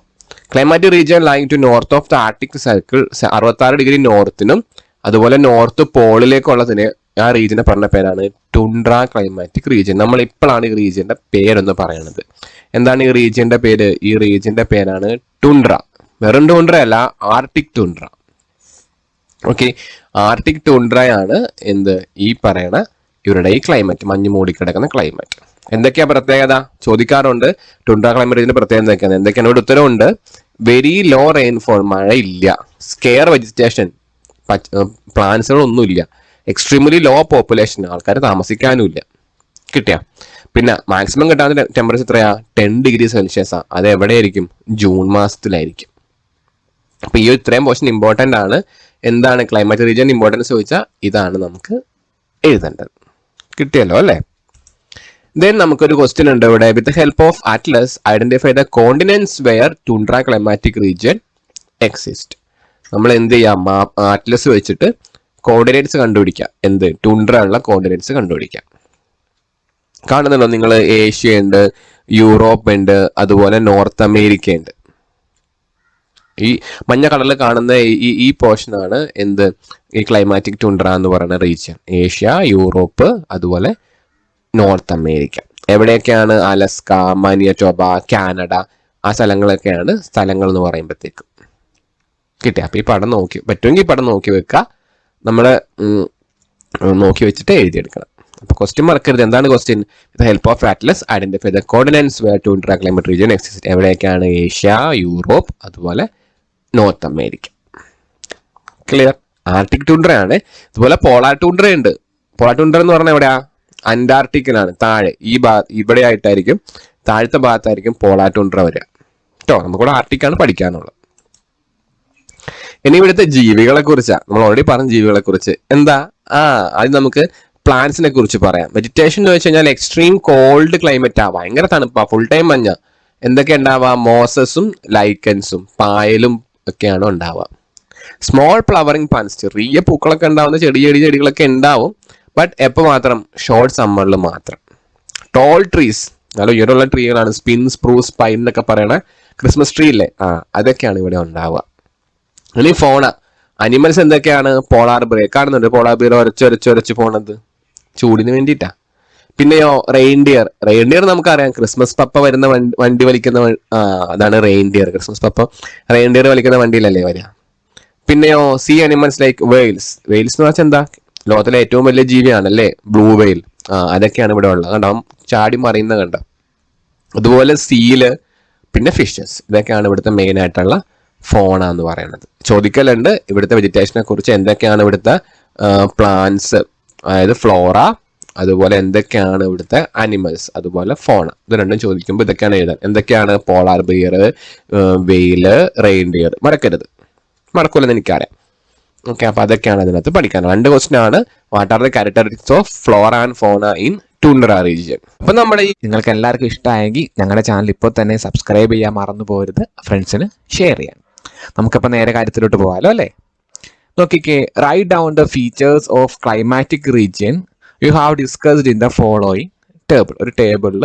Climatic region lying to north of the Arctic circle 66 degree നോർത്തിനും അതുപോലെ നോർത്ത് പോളിലേക്കുള്ളതിനെ ആ റീജിയനെ പറഞ്ഞ പേരാണ് ടുണ്ട്ര ക്ലൈമാറ്റിക് റീജിയൻ. നമ്മൾ ഇപ്പോഴാണ് ഈ റീജിയന്റെ പേരൊന്ന് പറയണത്. എന്താണ് ഈ റീജിയന്റെ പേര്? ഈ റീജിയന്റെ പേരാണ് ടുണ്ട്ര. വെറും ടുണ്ട്ര അല്ല, ആർട്ടിക് ടുണ്ട്ര. ഓക്കെ, ആർട്ടിക് ടുണ്ട്രയാണ് എന്ത് ഈ പറയണ ഇവരുടെ ഈ ക്ലൈമറ്റ്, മഞ്ഞ് മൂടിക്കിടക്കുന്ന ക്ലൈമറ്റ്. എന്തൊക്കെയാ പ്രത്യേകത ചോദിക്കാറുണ്ട്. ടുണ്ട്ര ക്ലൈമറ്റ് റീജിയന്റെ പ്രത്യേകത എന്തൊക്കെയാണ് ഇവിടെ ഉത്തരവുണ്ട്. വെരി ലോ റെയിൻഫോൾ, മഴ ഇല്ല. സ്കെയർ വെജിറ്റേഷൻ, പ്ലാന്റ്സുകളൊന്നുമില്ല. എക്സ്ട്രീംലി ലോ പോപ്പുലേഷൻ, ആൾക്കാർ താമസിക്കാനുമില്ല. കിട്ടിയ പിന്നെ മാക്സിമം കിട്ടാവുന്ന ടെമ്പറേച്ചർ എത്രയാ? 10 ഡിഗ്രി സെൽഷ്യസാ. അത് എവിടെയായിരിക്കും? ജൂൺ മാസത്തിലായിരിക്കും. അപ്പൊ ഈ ഇത്രയും പോർഷൻ ഇമ്പോർട്ടന്റ് ആണ്. എന്താണ് ക്ലൈമറ്റ് റീജിയൻ ഇമ്പോർട്ടൻസ് ചോദിച്ചാൽ ഇതാണ് നമുക്ക് എഴുതേണ്ടത്. കിട്ടിയല്ലോ അല്ലേ? ദെൻ നമുക്കൊരു ക്വസ്റ്റ്യൻ ഉണ്ട് ഇവിടെ. With help of atlas identify the continents where tundra climatic region exist. നമ്മൾ എന്ത് ചെയ്യാം? അറ്റ്ലസ് വെച്ചിട്ട് കോർഡിനേറ്റ്സ് കണ്ടുപിടിക്കാം. എന്ത്? ടുണ്ട്ര ഉള്ള കോർഡിനേറ്റ്സ് കണ്ടുപിടിക്കാം. കാണുന്നുണ്ടോ നിങ്ങൾ? ഏഷ്യ ഉണ്ട്, യൂറോപ്പ് ഉണ്ട്, അതുപോലെ നോർത്ത് അമേരിക്ക ഉണ്ട്. ഈ മഞ്ഞ കളറിൽ കാണുന്ന ഈ പോർഷൻ ആണ് എന്ത്? ഈ ക്ലൈമാറ്റിക് ടുണ്ട്ര എന്ന് പറയുന്ന റീജിയൻ. ഏഷ്യ, യൂറോപ്പ്, അതുപോലെ നോർത്ത് അമേരിക്ക. എവിടെയൊക്കെയാണ്? അലസ്ക, മാനിറ്റോബ, കാനഡ, ആ സ്ഥലങ്ങളൊക്കെയാണ് സ്ഥലങ്ങൾ എന്ന് പറയുമ്പോഴത്തേക്കും. കിട്ടിയ അപ്പൊ ഈ പടം നോക്കി പറ്റുമെങ്കിൽ ഈ പടം നോക്കി വെക്കുക. നമ്മൾ നോക്കി വെച്ചിട്ട് എഴുതിയെടുക്കണം. അപ്പൊ ക്വസ്റ്റ്യൻ മറക്കരുത്. എന്താണ് question? With help of atlas identify the coordinates where tundra climate region exist. എവിടെയൊക്കെയാണ്? ഏഷ്യ, യൂറോപ്പ്, അതുപോലെ North America. Clear? Arctic tundra ആണ്. അതുപോലെ പോളാർ ടുണ്ട്ര ഉണ്ട്. പോളാർ ടുണ്ട്ര എന്ന് പറഞ്ഞാൽ എവിടെയാ? അന്റാർട്ടിക്കിലാണ്. താഴെ ഈ ഇവിടെ ആയിട്ടായിരിക്കും, താഴത്തെ ഭാഗത്തായിരിക്കും പോളാർ ടുണ്ട്ര വരിക കേട്ടോ. നമുക്കിവിടെ ആർട്ടിക്കാണ് പഠിക്കാനുള്ളത്. ഇനി ഇവിടുത്തെ ജീവികളെ കുറിച്ചാണ്. നമ്മൾ ഓൾറെഡി പറഞ്ഞ ജീവികളെ കുറിച്ച്. എന്താ? അത് നമുക്ക് പ്ലാന്റ്സിനെ കുറിച്ച് പറയാം. വെജിറ്റേഷൻ എന്ന് വെച്ച് കഴിഞ്ഞാൽ എക്സ്ട്രീം കോൾഡ് ക്ലൈമറ്റാ, ഭയങ്കര തണുപ്പാ, ഫുൾ ടൈം മഞ്ഞ. എന്തൊക്കെ ഉണ്ടാവുക? മോസസും ലൈക്കൻസും പായലും ഒക്കെയാണ് ഉണ്ടാവുക. സ്മോൾ ഫ്ലവറിംഗ് പ്ലാന്റ്സ്, ചെറിയ പൂക്കളൊക്കെ ഉണ്ടാവുന്ന ചെടികളൊക്കെ ഉണ്ടാവും. ബട്ട് എപ്പോൾ മാത്രം? ഷോർട്ട് സമ്മറിൽ മാത്രം. ടോൾ ട്രീസ്, നല്ല ഉയരമുള്ള ട്രീകളാണ്. സ്പിൻ, സ്പ്രൂസ്, പൈൻ എന്നൊക്കെ പറയണ ക്രിസ്മസ് ട്രീ ഇല്ലേ, അതൊക്കെയാണ് ഇവിടെ ഉണ്ടാവുക. ഇനി ഫോണ അനിമൽസ് എന്തൊക്കെയാണ്? പോളാർ ബിയർ കാണുന്നുണ്ട്. പോളാർ ബിയർ ഒരച്ച് പോണത് ചൂടിന് വേണ്ടിയിട്ടാ. പിന്നെയോ റെയിൻഡിയർ നമുക്കറിയാം. ക്രിസ്മസ് പപ്പ വരുന്ന വണ്ടി വലിക്കുന്ന അതാണ് റെയിൻഡിയർ. ക്രിസ്മസ് പപ്പ റെയിൻഡിയർ വലിക്കുന്ന വണ്ടിയിലല്ലേ വരിക. പിന്നെയോ സീ അനിമൽസ് ലൈക്ക് വെയിൽസ് എന്ന് വെച്ചാൽ എന്താ? ലോകത്തിലെ ഏറ്റവും വലിയ ജീവിയാണല്ലേ ബ്ലൂ വെയിൽ. അതൊക്കെയാണ് ഇവിടെ ഉള്ളത്. കണ്ടോ ചാടി മറിയുന്ന കണ്ടോ. അതുപോലെ സീല്, പിന്നെ ഫിഷസ്. ഇതൊക്കെയാണ് ഇവിടുത്തെ മെയിൻ ആയിട്ടുള്ള ഫോണ എന്ന് പറയുന്നത്. ചോദിക്കലുണ്ട് ഇവിടുത്തെ വെജിറ്റേഷനെ കുറിച്ച്. എന്തൊക്കെയാണ് ഇവിടുത്തെ പ്ലാന്റ്സ്, അതായത് ഫ്ലോറ, അതുപോലെ എന്തൊക്കെയാണ് ഇവിടുത്തെ അനിമൽസ്, അതുപോലെ ഫോണ. ഇത് രണ്ടും ചോദിക്കുമ്പോൾ ഇതൊക്കെയാണ് എഴുതാൻ. എന്തൊക്കെയാണ്? പോളാർ ബിയർ, വെയില്, റെയിൻഡിയർ. മറക്കൂലെന്ന് എനിക്കറിയാം. ഓക്കെ, അപ്പൊ അതൊക്കെയാണ് അതിനകത്ത് പഠിക്കാൻ. 2 ക്വസ്റ്റ്യൻ ആണ്. What are the characteristics of Flora and ഫോണ ഇൻ ടുണ്ട്ര റീജിയൻ. അപ്പൊ നമ്മുടെ നിങ്ങൾക്ക് എല്ലാവർക്കും ഇഷ്ടമായെങ്കിൽ ഞങ്ങളുടെ ചാനൽ ഇപ്പോൾ തന്നെ സബ്സ്ക്രൈബ് ചെയ്യാൻ മറന്നു പോകരുത്. ഫ്രണ്ട്സിന് ഷെയർ ചെയ്യാൻ. നമുക്കപ്പോൾ നേരെ കാര്യത്തിലോട്ട് പോകാമല്ലോ അല്ലേ? നോക്കിക്കേ. Write down the features of climatic region you have discussed in the following table. ഒരു ടേബിളിൽ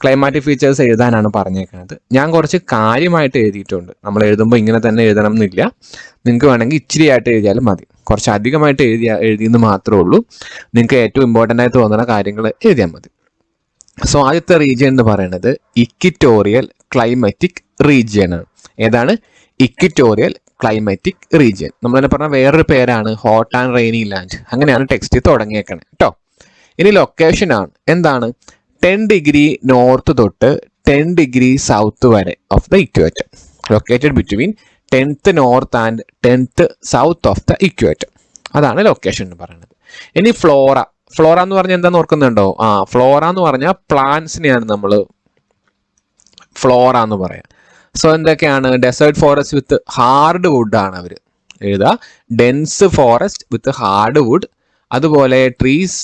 ക്ലൈമാറ്റിക് ഫീച്ചേഴ്സ് എഴുതാനാണ് പറഞ്ഞേക്കുന്നത്. ഞാൻ കുറച്ച് കാര്യമായിട്ട് എഴുതിയിട്ടുണ്ട്. നമ്മൾ എഴുതുമ്പോൾ ഇങ്ങനെ തന്നെ എഴുതണം എന്നില്ല. നിങ്ങൾക്ക് വേണമെങ്കിൽ ഇച്ചിരി ആയിട്ട് എഴുതിയാലും മതി. കുറച്ച് അധികമായിട്ട് എഴുതിയെന്ന് മാത്രമേ ഉള്ളൂ. നിങ്ങൾക്ക് ഏറ്റവും ഇമ്പോർട്ടൻ്റ് ആയിട്ട് തോന്നുന്ന കാര്യങ്ങൾ എഴുതിയാൽ മതി. സോ ആദ്യത്തെ റീജിയൻ എന്ന് പറയുന്നത് ഇക്വിറ്റോറിയൽ ക്ലൈമാറ്റിക് റീജിയൻ ആണ്. ഏതാണ്? Equatorial climatic region. നമ്മൾ തന്നെ പറഞ്ഞ വേറൊരു പേരാണ് ഹോട്ട് ആൻഡ് റെയിനി ലാൻഡ്. അങ്ങനെയാണ് ടെക്സ്റ്റ് തുടങ്ങിയേക്കണേ കേട്ടോ. ഇനി ലൊക്കേഷൻ ആണ്. എന്താണ്? 10 ഡിഗ്രി നോർത്ത് തൊട്ട് 10 ഡിഗ്രി സൗത്ത് വരെ of the equator. Located between 10th north and 10th south of the equator. അതാണ് ലൊക്കേഷൻ എന്ന് പറയുന്നത്. ഇനി ഫ്ലോറ എന്ന് പറഞ്ഞാൽ എന്താന്ന് ഓർക്കുന്നുണ്ടോ? ഫ്ലോറ എന്ന് പറഞ്ഞാൽ പ്ലാന്റ്സിനെയാണ് നമ്മൾ ഫ്ലോറ എന്ന് പറയാം. സോ എന്തൊക്കെയാണ്? Desert forest with hard wood ആണ് അവർ എഴുതുക. Dense forest with hard wood. അതുപോലെ trees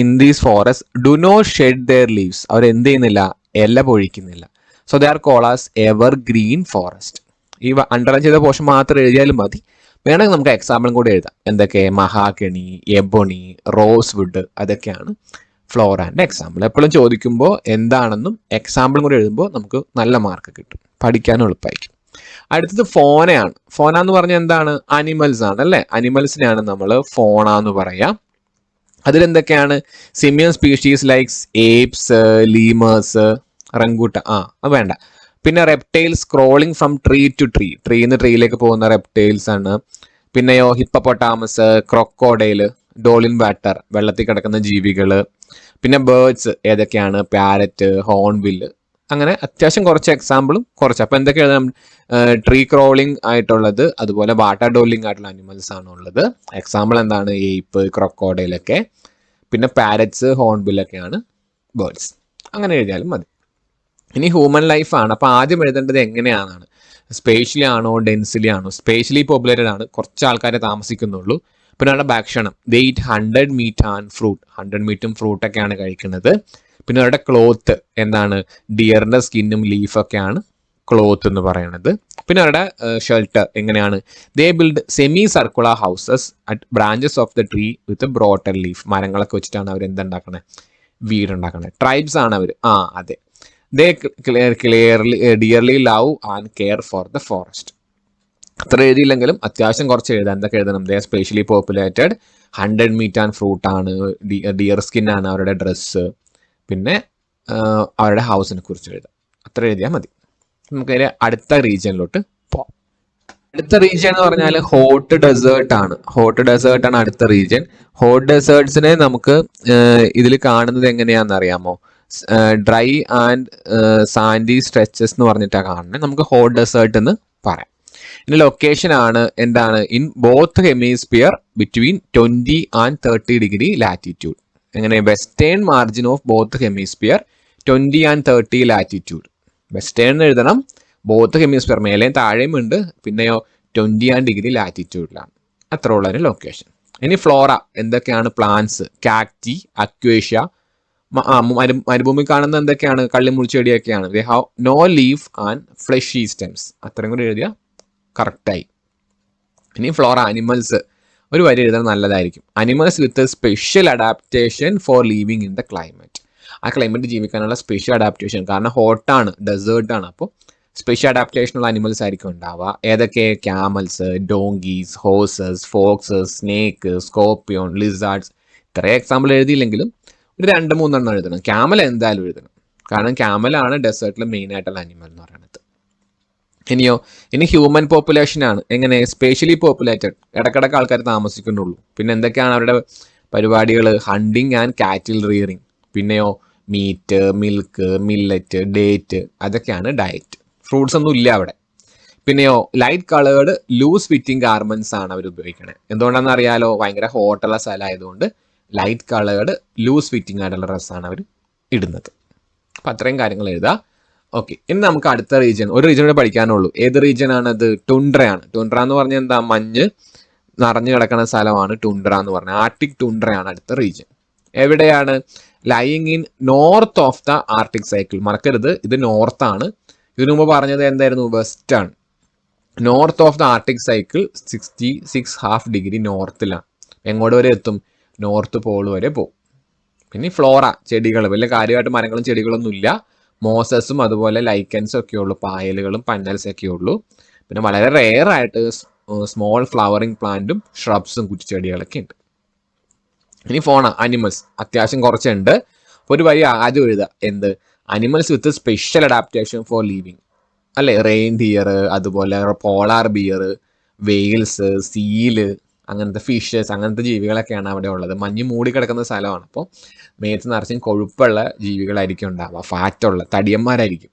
in these forest do not shed their leaves. അവർ എന്ത് ചെയ്യുന്നില്ല? ഇല പൊഴിക്കുന്നില്ല. So they are called as evergreen forest. ഈ അണ്ടർലൈൻ ചെയ്ത പോർഷൻ മാത്രം എഴുതിയാലും മതി. വേണമെങ്കിൽ നമുക്ക് എക്സാമ്പിളും കൂടി എഴുതാം. എന്തൊക്കെ? മഹാഗണി, എബോണി, റോസ് വുഡ്, അതൊക്കെയാണ് ഫ്ലോറാൻ്റെ എക്സാമ്പിൾ. എപ്പോഴും ചോദിക്കുമ്പോൾ എന്താണെന്നും എക്സാമ്പിളും കൂടി എഴുതുമ്പോൾ നമുക്ക് നല്ല മാർക്ക് കിട്ടും, പഠിക്കാനും എളുപ്പമായിരിക്കും. അടുത്തത് ഫോണയാണ്. ഫോണ എന്ന് പറഞ്ഞാൽ എന്താണ്? അനിമൽസ് ആണ് അല്ലേ? അനിമൽസിനെയാണ് നമ്മൾ ഫോണ എന്ന് പറയാം. അതിലെന്തൊക്കെയാണ്? Simian species likes apes, lemurs, റംഗൂട്ട, അത് വേണ്ട. പിന്നെ reptiles crawling from tree to tree, ട്രീന്ന് ട്രീയിലേക്ക് പോകുന്ന റെപ്റ്റൈൽസ് ആണ്. പിന്നെയോ ഹിപ്പപ്പൊട്ടാമസ്, ക്രൊക്കോഡൈൽ, ഡോളിൻ ബാറ്റർ, വെള്ളത്തിൽ കിടക്കുന്ന ജീവികൾ. പിന്നെ ബേർഡ്സ് ഏതൊക്കെയാണ്? പാരറ്റ്, ഹോൺബില്ല്, അങ്ങനെ അത്യാവശ്യം കുറച്ച് എക്സാമ്പിളും കുറച്ച്. അപ്പോൾ എന്തൊക്കെ എഴുതാം? ട്രീ ക്രോളിംഗ് ആയിട്ടുള്ളത്, അതുപോലെ വാട്ടർ ഡോളിംഗ് ആയിട്ടുള്ള അനിമൽസ് ആണ് ഉള്ളത്. എക്സാമ്പിൾ എന്താണ്? ഏപ്പ്, ക്രൊക്കോഡൈലൊക്കെ. പിന്നെ പാരറ്റ്സ്, ഹോൺബില്ലൊക്കെയാണ് ബേർഡ്സ്. അങ്ങനെ എഴുതിയാലും മതി. ഇനി ഹ്യൂമൻ ലൈഫാണ്. അപ്പോൾ ആദ്യം എഴുതേണ്ടത് എങ്ങനെയാണെന്നാണ്. സ്പേഷ്യലി ആണോ ഡെൻസിലി ആണോ? സ്പേഷ്യലി പോപ്പുലേറ്റഡ് ആണ്, കുറച്ച് ആൾക്കാരെ താമസിക്കുന്നുള്ളൂ. പിന്നെ അവരുടെ ഭക്ഷണം, ദേ ഈറ്റ് 100 മീറ്റ് ആൻഡ് ഫ്രൂട്ട്, 100 മീറ്റും ഫ്രൂട്ടൊക്കെയാണ് കഴിക്കുന്നത്. പിന്നെ അവരുടെ ക്ലോത്ത് എന്താണ്? ഡിയറിൻ്റെ സ്കിന്നും ലീഫൊക്കെയാണ് ക്ലോത്ത് എന്ന് പറയുന്നത്. പിന്നെ അവരുടെ ഷെൽട്ടർ എങ്ങനെയാണ്? They build semi circular houses at branches of the tree with broader leaf. മരങ്ങളൊക്കെ വെച്ചിട്ടാണ് അവർ എന്തുണ്ടാക്കണേ? വീടുണ്ടാക്കണേ. ട്രൈബ്സ് ആണ് അവർ. അതെ. They dearly love and care for the forest. അത്ര എഴുതിയില്ലെങ്കിലും അത്യാവശ്യം കുറച്ച് എഴുതാം. എന്തൊക്കെ എഴുതണം? They specially populated, 100 meat and fruit ആണ്, ഡിയർ സ്കിൻ ആണ് അവരുടെ ഡ്രസ്സ്, പിന്നെ അവരുടെ ഹൗസിനെ കുറിച്ച് എഴുതാം. അത്ര എഴുതിയാൽ മതി. നമുക്ക് അടുത്ത റീജിയനിലോട്ട് പോവാം. അടുത്ത റീജിയൻ എന്ന് പറഞ്ഞാൽ ഹോട്ട് ഡെസേർട്ട് ആണ്. ഹോട്ട് ഡെസേർട്ട് ആണ് അടുത്ത റീജിയൻ. ഹോട്ട് ഡെസേർട്ട്സിനെ നമുക്ക് ഇതിൽ കാണുന്നത് എങ്ങനെയാണെന്ന് അറിയാമോ? ഡ്രൈ ആൻഡ് സാൻഡി സ്ട്രെച്ചസ് എന്ന് പറഞ്ഞിട്ടാണ് കാണുന്നത്. നമുക്ക് ഹോട്ട് ഡെസേർട്ട് എന്ന് പറയാം. ഇനി ലൊക്കേഷൻ ആണ് എന്താണ്? In both hemisphere between 20 and 30 degree latitude. എങ്ങനെ? Western margin of both hemisphere 20 and 30 latitude. Western എഴുതണം. ബോത്ത് ഹെമിസ്ഫിയർ മേലെയും താഴെയും ഉണ്ട്. പിന്നെയോ 20 and ഡിഗ്രി ലാറ്റിറ്റ്യൂഡിലാണ്. അത്ര ഉള്ളൊരു ലൊക്കേഷൻ. ഇനി ഫ്ലോറ എന്തൊക്കെയാണ്? Plants, cacti, acacia. മരുഭൂമി കാണുന്ന എന്തൊക്കെയാണ്? കള്ളിമുൾച്ചെടിയൊക്കെയാണ്. They have no leaf and fleshy stems. അത്രയും കൂടി എഴുതിയാൽ കറക്റ്റായി. ഇനി ഫ്ലോറ അനിമൽസ് ഒരു വരി എഴുതാൻ നല്ലതായിരിക്കും. Animals with special adaptation for living in the climate. ആ ക്ലൈമറ്റ് ജീവിക്കാനുള്ള സ്പെഷ്യൽ അഡാപ്റ്റേഷൻ. കാരണം ഹോട്ടാണ്, ഡെസേർട്ടാണ്. അപ്പോൾ സ്പെഷ്യൽ അഡാപ്റ്റേഷനുള്ള അനിമൽസ് ആയിരിക്കും ഉണ്ടാവുക. ഏതൊക്കെ? Camel's, donkeys, horses, foxes, snake, scorpion, lizards. ഇത്രയും എക്സാമ്പിൾ എഴുതിയില്ലെങ്കിലും ഒരു 2-3 എഴുതണം. ക്യാമൽ എന്തായാലും എഴുതണം. കാരണം ക്യാമലാണ് ഡെസേർട്ടിൽ മെയിൻ ആയിട്ടുള്ള അനിമൽ എന്ന് പറയുന്നത്. ഇനി ഹ്യൂമൻ പോപ്പുലേഷൻ ആണ്. എങ്ങനെ? സ്പെഷ്യലി പോപ്പുലേറ്റഡ്, ഇടക്കിടക്ക് ആൾക്കാർ താമസിക്കുന്നുള്ളൂ. പിന്നെ എന്തൊക്കെയാണ് അവരുടെ പരിപാടികൾ? Hunting and cattle rearing. പിന്നെയോ മീറ്റ്, മിൽക്ക്, മില്ലറ്റ്, ഡേറ്റ്, അതൊക്കെയാണ് ഡയറ്റ്. ഫ്രൂട്ട്സ് ഒന്നും ഇല്ല അവിടെ. പിന്നെയോ light coloured loose fitting garments ആണ് അവർ ഉപയോഗിക്കണത്. എന്തുകൊണ്ടാണെന്ന് അറിയാലോ? ഭയങ്കര ഹോട്ടുള്ള സ്ഥലമായതുകൊണ്ട് ലൈറ്റ് കളേർഡ് ലൂസ് ഫിറ്റിംഗ് ആയിട്ടുള്ള ഡ്രസ്സാണ് അവർ ഇടുന്നത്. അപ്പം അത്രയും കാര്യങ്ങൾ എഴുതുക. ഓക്കെ. ഇനി നമുക്ക് അടുത്ത റീജിയൻ, ഒരു റീജിയൻ കൂടെ പഠിക്കാനുള്ളൂ. ഏത് റീജിയൻ ആണത്? ടുണ്ട്രയാണ്. ടുണ്ട്ര എന്ന് പറഞ്ഞാൽ എന്താ? മഞ്ഞ് നിറഞ്ഞു കിടക്കുന്ന സ്ഥലമാണ് ടുണ്ട്ര എന്ന് പറഞ്ഞാൽ. ആർട്ടിക് ടുണ്ട്രയാണ് അടുത്ത റീജിയൻ. എവിടെയാണ്? Lying in north of the Arctic circle. മറക്കരുത്, ഇത് നോർത്താണ്. ഇതിനു മുമ്പ് പറഞ്ഞത് എന്തായിരുന്നു? വെസ്റ്റ് ആണ്. North of the Arctic circle 66.5 degree നോർത്തിലാണ്. എങ്ങോട്ട് വരെ എത്തും? നോർത്ത് പോൾ വരെ പോകും. പിന്നെ ഫ്ലോറ, ചെടികൾ, വലിയ കാര്യമായിട്ട് മരങ്ങളും ചെടികളൊന്നും ഇല്ല. മോസസും അതുപോലെ ലൈക്കൻസും ഒക്കെ ഉള്ളൂ. പായലുകളും പന്നൽസൊക്കെ ഉള്ളൂ. പിന്നെ വളരെ റെയർ ആയിട്ട് സ്മോൾ ഫ്ലവറിങ് പ്ലാന്റും ഷ്രബ്സും കുറ്റിച്ചെടികളൊക്കെ ഉണ്ട്. ഇനി ഫോണ അനിമൽസ് അത്യാവശ്യം കുറച്ചുണ്ട്. ഒരു വരി ആദ്യം എഴുതുക. എന്ത്? Animals with special adaptation for living അല്ലേ? റെയിൻഡിയർ, അതുപോലെ പോളാർ ബിയർ, വെയിൽസ്, സീല്, അങ്ങനത്തെ ഫിഷസ്, അങ്ങനത്തെ ജീവികളൊക്കെയാണ് അവിടെ ഉള്ളത്. മഞ്ഞ് മൂടി കിടക്കുന്ന സ്ഥലമാണ്. അപ്പോൾ മേത്ത് നിറച്ചും കൊഴുപ്പുള്ള ജീവികളായിരിക്കും ഉണ്ടാവുക, ഫാറ്റുള്ള തടിയന്മാരായിരിക്കും.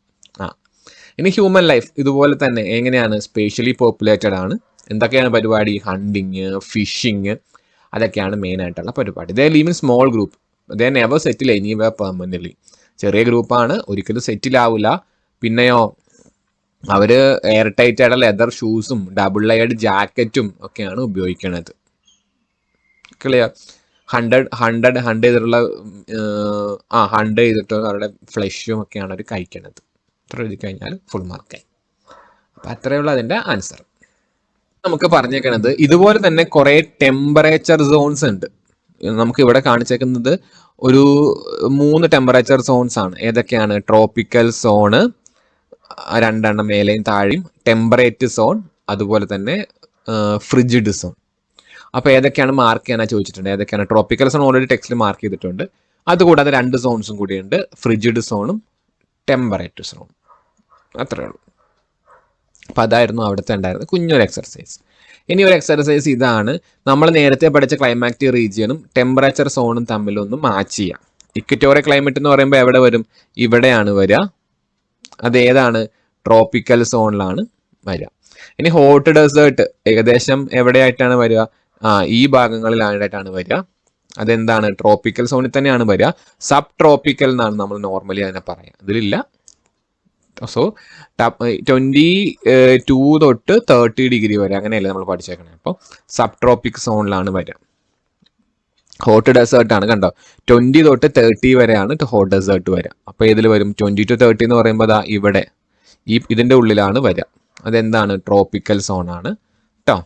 ഇനി ഹ്യൂമൻ ലൈഫ് ഇതുപോലെ തന്നെ എങ്ങനെയാണ്? സ്പെഷ്യലി പോപ്പുലേറ്റഡ് ആണ്. എന്തൊക്കെയാണ് പരിപാടി? ഹണ്ടിങ്, ഫിഷിങ്, അതൊക്കെയാണ് മെയിൻ ആയിട്ടുള്ള പരിപാടി. They live in small group, they never settle anywhere permanently. ചെറിയ ഗ്രൂപ്പാണ്, ഒരിക്കലും സെറ്റിൽ ആവില്ല. പിന്നെയോ അവർ എയർ ടൈറ്റ് ആയിട്ടുള്ള ലെതർ ഷൂസും ഡബിൾ ലെയർഡ് ജാക്കറ്റും ഒക്കെയാണ് ഉപയോഗിക്കുന്നത്. ക്ലിയർ? ഹണ്ട് ചെയ്തിട്ടുള്ള ഹണ്ട് ചെയ്തിട്ട് അവരുടെ ഫ്ലഷും ഒക്കെയാണ് അവർ കഴിക്കുന്നത്. ഇത്ര എഴുതി കഴിഞ്ഞാൽ ഫുൾ മാർക്കായി. അപ്പം അത്രയുള്ള അതിൻ്റെ ആൻസർ. നമുക്ക് പറഞ്ഞേക്കണത് ഇതുപോലെ തന്നെ കുറേ ടെമ്പറേച്ചർ സോൺസ് ഉണ്ട്. നമുക്ക് ഇവിടെ കാണിച്ചേക്കുന്നത് ഒരു 3 ടെമ്പറേച്ചർ സോൺസ് ആണ്. ഏതൊക്കെയാണ്? ട്രോപ്പിക്കൽ സോണ് 2 മേലെയും താഴെയും, ടെമ്പറേറ്റ് സോൺ, അതുപോലെ തന്നെ ഫ്രിജിഡ് സോൺ. അപ്പോൾ ഏതൊക്കെയാണ് മാർക്ക് ചെയ്യാനാണ് ചോദിച്ചിട്ടുണ്ട്. ഏതൊക്കെയാണ് ട്രോപ്പിക്കൽ സോൺ ഓൾറെഡി ടെക്സ്റ്റിൽ മാർക്ക് ചെയ്തിട്ടുണ്ട്. അതുകൂടാതെ 2 സോൺസും കൂടിയുണ്ട്, ഫ്രിജിഡ് സോണും ടെമ്പറേറ്റ് സോണും. അത്രേ ഉള്ളൂ. അപ്പോൾ അതായിരുന്നു അവിടുത്തെ ഉണ്ടായിരുന്നത് കുഞ്ഞൊരു എക്സർസൈസ്. ഇനി ഒരു എക്സർസൈസ് ഇതാണ്, നമ്മൾ നേരത്തെ പഠിച്ച ക്ലൈമാറ്റിക് റീജിയനും ടെമ്പറേച്ചർ സോണും തമ്മിലൊന്ന് മാച്ച് ചെയ്യാം. ഇക്വറ്റോറിയൽ ക്ലൈമറ്റ് എന്ന് പറയുമ്പോൾ എവിടെ വരും? ഇവിടെയാണ് വരിക. അതേതാണ്? ട്രോപ്പിക്കൽ സോണിലാണ് വരിക. ഇനി ഹോട്ട് ഡെസേർട്ട് ഏകദേശം എവിടെയായിട്ടാണ് വരിക? ഈ ഭാഗങ്ങളിലായിട്ടാണ് വരിക. അതെന്താണ്? ട്രോപ്പിക്കൽ സോണിൽ തന്നെയാണ് വരിക. സബ് ട്രോപ്പിക്കൽ എന്നാണ് നമ്മൾ നോർമലി അതിനെ പറയാം. ഇതിലില്ല. സോ 22 തൊട്ട് 30 ഡിഗ്രി വരെ അങ്ങനെയല്ലേ നമ്മൾ പഠിച്ചേക്കണേ. അപ്പോൾ സബ് ട്രോപ്പിക് സോണിലാണ് വരിക. ഹോട്ട് ഡെസേർട്ട് ആണ്, കണ്ടോ? 20 തൊട്ട് 30 വരെയാണ് ഹോട്ട് ഡെസേർട്ട് വരിക. അപ്പോൾ ഇതിൽ വരും 20 to 30 എന്ന് പറയുമ്പോൾ ഇവിടെ ഇതിൻ്റെ ഉള്ളിലാണ് വരിക. അതെന്താണ്? ട്രോപ്പിക്കൽ സോൺ ആണ് കേട്ടോ.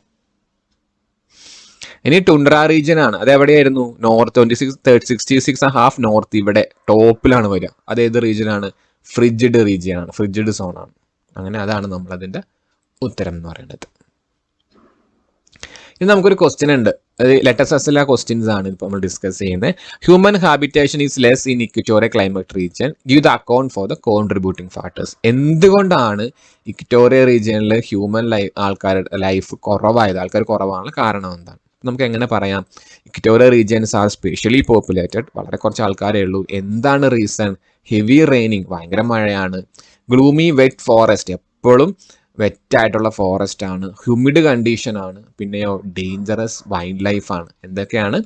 ഇനി ടുണ്ട്ര റീജിയൻ ആണ്. അതെവിടെയായിരുന്നു? നോർത്ത് 66.5 നോർത്ത്, ഇവിടെ ടോപ്പിലാണ് വരിക. അതേത് റീജിയൻ ആണ്? ഫ്രിജിഡ് റീജിയൻ ആണ്, ഫ്രിജിഡ് സോൺ ആണ്. അങ്ങനെ അതാണ് നമ്മളതിൻ്റെ ഉത്തരം എന്ന് പറയുന്നത്. ഇനി നമുക്കൊരു ക്വസ്റ്റ്യൻ ഉണ്ട്. ലെറ്റസ് എസിലെ ക്വസ്റ്റ്യൻസ് ആണ് ഇപ്പോൾ നമ്മൾ ഡിസ്കസ് ചെയ്യുന്നത്. Human habitation is less in equatorial climate region, give the account for the contributing factors. എന്തുകൊണ്ടാണ് ഇക്വറ്റോറിയൽ റീജിയനിൽ ഹ്യൂമൻ ആൾക്കാരുടെ ലൈഫ് കുറവായത്? ആൾക്കാർ കുറവാനുള്ള കാരണം എന്താണ്? നമുക്ക് എങ്ങനെ പറയാം? Equatorial regions are specially populated, വളരെ കുറച്ച് ആൾക്കാരേ ഉള്ളൂ. എന്താണ് റീസൺ? ഹെവി റെയിനിങ്, ഭയങ്കര മഴയാണ്. ഗ്ലൂമി വെറ്റ് ഫോറസ്റ്റ്, എപ്പോഴും വെറ്റായിട്ടുള്ള ഫോറസ്റ്റ് ആണ്. ഹ്യൂമിഡ് കണ്ടീഷൻ ആണ്. പിന്നെയോ ഡേഞ്ചറസ് വൈൽഡ് ലൈഫ് ആണ്. എന്തൊക്കെയാണ്?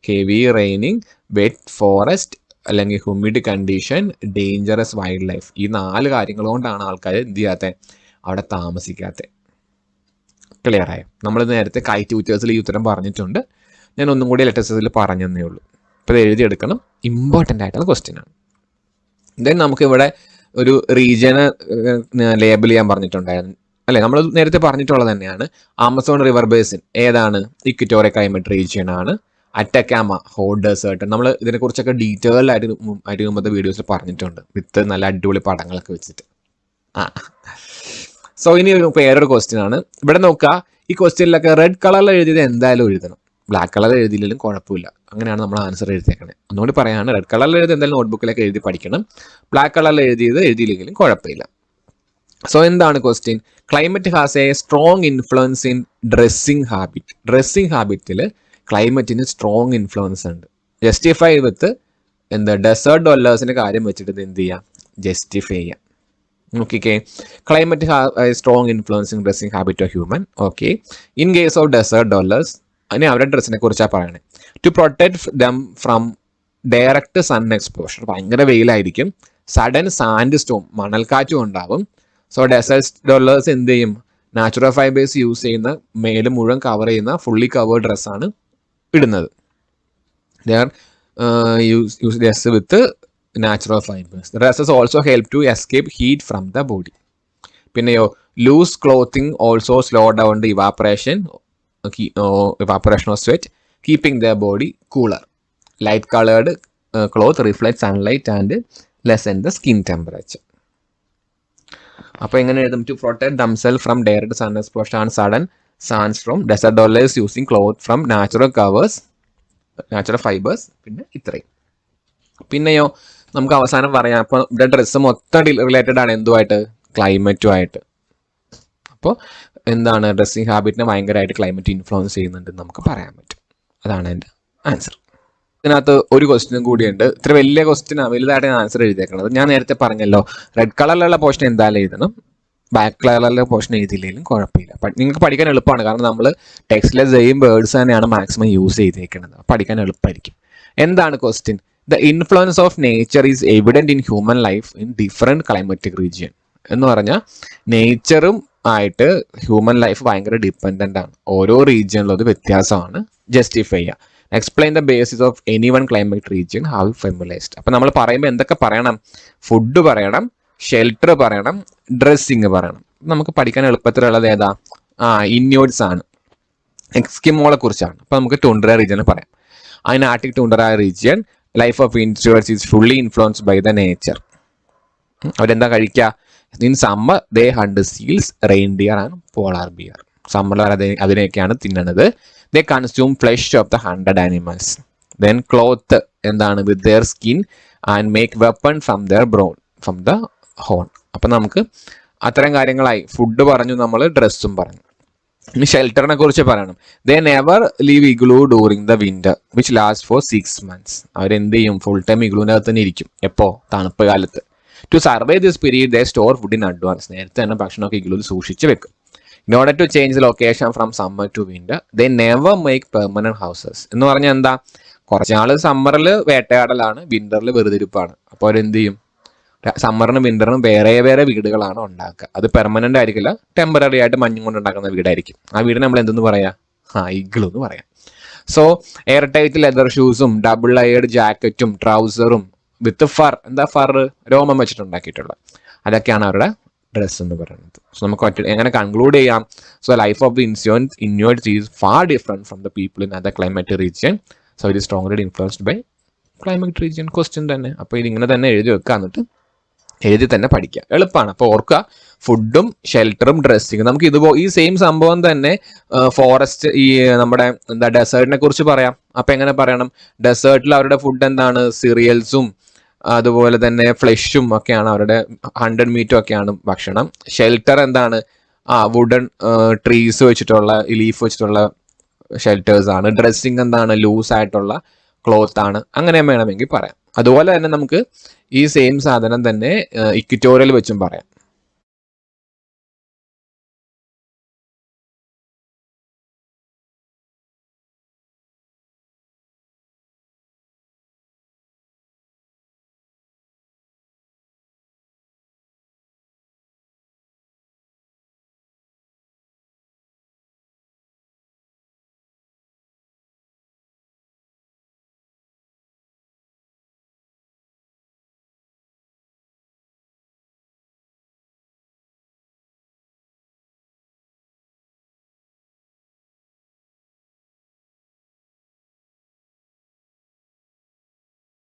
ഹെവി റെയിനിങ്, വെറ്റ് ഫോറസ്റ്റ്, അല്ലെങ്കിൽ humid condition, dangerous wild life. ഈ 4 കാര്യങ്ങൾ കൊണ്ടാണ് ആൾക്കാർ എന്ത് ചെയ്യാത്തത്? അവിടെ താമസിക്കാത്തത്. ക്ലിയർ ആയോ? നമ്മൾ നേരത്തെ കൈറ്റ് വിക്ടേഴ്സിൽ ഈ ഉത്തരം പറഞ്ഞിട്ടുണ്ട്. ഞാൻ ഒന്നും കൂടി ലെറ്റേഴ്സിൽ പറഞ്ഞതേ ഉള്ളൂ. അപ്പോൾ ഇത് എഴുതിയെടുക്കണം. ഇമ്പോർട്ടൻ്റ് ആയിട്ടുള്ള ക്വസ്റ്റ്യൻ ആണ്. ദെൻ നമുക്കിവിടെ ഒരു റീജിയനെ ലേബിൾ ചെയ്യാൻ പറഞ്ഞിട്ടുണ്ടായിരുന്നു അല്ലേ? നമ്മൾ നേരത്തെ പറഞ്ഞിട്ടുള്ളത് തന്നെയാണ്. ആമസോൺ റിവർ ബേസിൻ ഏതാണ്? ഇക്വറ്റോറിയൽ ക്ലൈമറ്റ് റീജിയൻ ആണ്. Atacama hot desert. നമ്മൾ ഇതിനെക്കുറിച്ചൊക്കെ ഡീറ്റെയിൽഡ് ആയിട്ട് മുമ്പത്തെ വീഡിയോസിൽ പറഞ്ഞിട്ടുണ്ട്, വിത്ത് നല്ല അടിപൊളി പടങ്ങളൊക്കെ വെച്ചിട്ട്. സോ ഇനി വേറൊരു ക്വസ്റ്റ്യൻ ആണ്. ഇവിടെ നോക്കുക, ഈ ക്വസ്റ്റ്യനിലൊക്കെ റെഡ് കളറിൽ എഴുതിയത് എന്തായാലും എഴുതണം. ബ്ലാക്ക് കളർ എഴുതിയില്ലെങ്കിലും കുഴപ്പമില്ല. അങ്ങനെയാണ് നമ്മൾ ആൻസർ എഴുതിയേക്കണേ. ഒന്നുകൂടി പറയാണ്, റെഡ് കളറിൽ എഴുതി എന്തായാലും നോട്ട്ബുക്കിലേക്ക് എഴുതി പഠിക്കണം. ബ്ലാക്ക് കളറിൽ എഴുതിയില്ലെങ്കിലും കുഴപ്പമില്ല. സോ എന്താണ് question? Climate has a strong influence in dressing habit. Dressing ഹാബിറ്റിൽ ക്ലൈമറ്റിന് സ്ട്രോങ് ഇൻഫ്ലുവൻസ് ഉണ്ട്. ജസ്റ്റിഫൈ വിത്ത് ഡെസേർട്ട് ഡോളേഴ്സിൻ്റെ കാര്യം വെച്ചിട്ട് ഇത് എന്ത് ചെയ്യാം? ജസ്റ്റിഫൈ ചെയ്യാം. നോക്കിക്കേ, climate strong influence in dressing habit of human. Okay, in case of desert dwellers, അതിന് അവരുടെ ഡ്രസ്സിനെ കുറിച്ചാണ് പറയണേ. To protect them from direct sun exposure, ഭയങ്കര വെയിലായിരിക്കും. സഡൻ സാൻഡ് സ്റ്റോം, മണൽക്കാറ്റും ഉണ്ടാവും. സോ ഡെസേർട്ട് ഡോളേഴ്സ് എന്ത് ചെയ്യും? നാച്ചുറൽ ഫൈബേഴ്സ് യൂസ് ചെയ്യുന്ന, മേല് മുഴുവൻ കവർ ചെയ്യുന്ന ഫുള്ളി കവേർഡ് ഡ്രസ്സാണ് ഇടുന്നത്. They are use dress with natural fibres. Dresses also help to escape heat from the body. പിന്നെയോ loose clothing also slow down the evaporation of sweat, keeping the body cooler. Light coloured cloth reflect sunlight and lessen the skin temperature. അപ്പോൾ എങ്ങനെ എഴുതും? To protect themself from direct sun exposure and sudden sandstorm, desert dwellers using cloth from natural fibres. പിന്നെ ഇത്രയും. പിന്നെയോ നമുക്ക് അവസാനം പറയാം. അപ്പോൾ ഇവിടെ ഡ്രസ്സ് മൊത്തം റിലേറ്റഡ് ആണ് എന്തുമായിട്ട്? ക്ലൈമറ്റുമായിട്ട്. അപ്പോൾ എന്താണ്? ഡ്രസ്സിങ് ഹാബിറ്റിനെ ഭയങ്കരമായിട്ട് ക്ലൈമറ്റ് ഇൻഫ്ലുവൻസ് ചെയ്യുന്നുണ്ടെന്ന് നമുക്ക് പറയാൻ പറ്റും. അതാണ് എൻ്റെ ആൻസർ. ഇതിനകത്ത് ഒരു ക്വസ്റ്റ്യനും കൂടിയുണ്ട്. ഇത്ര വലിയ ക്വസ്റ്റ്യനാണ്, വലുതായിട്ട് ആൻസർ എഴുതിയേക്കുന്നത്. ഞാൻ നേരത്തെ പറഞ്ഞല്ലോ, റെഡ് കളറിലുള്ള പോർഷൻ എന്തായാലും എഴുതണം, ബ്ലാക്ക് കളറിലെ പോർഷൻ എഴുതിയില്ലെങ്കിലും കുഴപ്പമില്ല. നിങ്ങൾക്ക് പഠിക്കാൻ എളുപ്പമാണ്. കാരണം നമ്മൾ ടെക്സ്റ്റിലെ സെയിം വേർഡ്സ് തന്നെയാണ് മാക്സിമം യൂസ് ചെയ്തേക്കുന്നത്. പഠിക്കാൻ എളുപ്പമായിരിക്കും. എന്താണ് question? The influence of nature is evident in human life in different climatic region. എന്ന് പറഞ്ഞാൽ നേച്ചറും ആയിട്ട് ഹ്യൂമൻ ലൈഫ് ഭയങ്കര ഡിപ്പെൻഡൻ്റ് ആണ്. ഓരോ റീജിയനിലും അത് വ്യത്യാസമാണ്. ജസ്റ്റിഫൈ ചെയ്യുക. Explain the basis of any one climate region, how familiarised. അപ്പം നമ്മൾ പറയുമ്പോൾ എന്തൊക്കെ പറയണം? ഫുഡ് പറയണം, ഷെൽട്ടർ പറയണം, ഡ്രസ്സിങ് പറയണം. നമുക്ക് പഠിക്കാൻ എളുപ്പത്തിലുള്ളത് ഏതാ? ഇന്യൂട്സ് ആണ്, എക്സ്കിമോളെ കുറിച്ചാണ്. അപ്പം നമുക്ക് ടുണ്ട്ര റീജിയൻ പറയാം. അതിന് Arctic tundra region life of introverts is fully influenced by the nature. അവരെന്താ കഴിക്കുക? In summer they hunt seals, reindeer and polar bear. സമ്മറിൽ അതിനെയൊക്കെയാണ് തിന്നണത്. They consume flesh of the 100 animals. Then cloth എന്താണ് with their skin and make weapon from the horn. അപ്പം നമുക്ക് അത്തരം കാര്യങ്ങളായി. Food പറഞ്ഞു, നമ്മൾ ഡ്രസ്സും പറഞ്ഞു. ഇനി ഷെൽട്ടറിനെ കുറിച്ച് പറയണം. They never leave igloo during the winter which last for 6 months. അവരെന്ത് ചെയ്യും? ഫുൾ ടൈം ഇഗ്ലൂവിനകത്ത് തന്നെ ഇരിക്കും. എപ്പോൾ? തണുപ്പ് കാലത്ത്. To survive this period they store food in advance. നേരത്തെ തന്നെ ഭക്ഷണമൊക്കെ ഇഗ്ലൂവിൽ സൂക്ഷിച്ച് വെക്കും. In order to change the location from summer to winter they never make permanent houses. എന്ന് പറഞ്ഞാൽ എന്താ? കുറച്ചാൾ സമ്മറിൽ വേട്ടയാടലാണ്, വിന്ററിൽ വെറുതിരിപ്പാണ്. അപ്പോൾ അവരെന്ത് ചെയ്യും? സമ്മറിനും വിന്ററിനും വേറെ വേറെ വീടുകളാണ് ഉണ്ടാക്കുക. അത് പെർമനന്റ് ആയിരിക്കില്ല, ടെമ്പററി ആയിട്ട് മഞ്ഞും കൊണ്ട് ഉണ്ടാക്കുന്ന വീടായിരിക്കും. ആ വീടിന് നമ്മൾ എന്തെന്ന് പറയാം? ഇഗ്ലൂ എന്ന് പറയാം. സോ എയർ ടൈറ്റ് ലെതർ ഷൂസും ഡബിൾ ലെയേർഡ് ജാക്കറ്റും ട്രൗസറും വിത്ത് ഫർ, എന്താ ഫർ? രോമം വെച്ചിട്ടുണ്ടാക്കിയിട്ടുള്ള, അതൊക്കെയാണ് അവരുടെ ഡ്രസ് എന്ന് പറയുന്നത്. സോ നമുക്ക് എങ്ങനെ കൺക്ലൂഡ് ചെയ്യാം? So life of the inverts is far different from the people in other climate region. So it is strongly influenced by climate region. Question തന്നെ. അപ്പോൾ ഇതിങ്ങനെ തന്നെ എഴുതി വെക്കുക, എന്നിട്ട് എഴുതി തന്നെ പഠിക്കുക. എളുപ്പമാണ്. അപ്പോൾ ഓർക്കുക, ഫുഡും ഷെൽട്ടറും ഡ്രസ്സിങ്. നമുക്ക് ഈ സെയിം സംഭവം തന്നെ ഫോറസ്റ്റ്, ഈ നമ്മുടെ ഡെസേർട്ടിനെ കുറിച്ച് പറയാം. അപ്പം എങ്ങനെ പറയണം? ഡെസേർട്ടിൽ അവരുടെ ഫുഡ് എന്താണ്? സിറിയൽസും അതുപോലെ തന്നെ ഫ്ലഷും ഒക്കെയാണ് അവരുടെ, 100 meat ഒക്കെയാണ് ഭക്ഷണം. ഷെൽട്ടർ എന്താണ്? വുഡൻ ട്രീസ് വെച്ചിട്ടുള്ള, ലീഫ് വെച്ചിട്ടുള്ള ഷെൽട്ടേഴ്സ് ആണ്. ഡ്രസ്സിങ് എന്താണ്? ലൂസ് ആയിട്ടുള്ള ക്ലോത്ത് ആണ്. അങ്ങനെ വേണമെങ്കിൽ പറയാം. അതുപോലെ തന്നെ നമുക്ക് ഈ സെയിം സാധനം തന്നെ ഇക്വിറ്റോറിയൽ വെച്ചും പറയാം.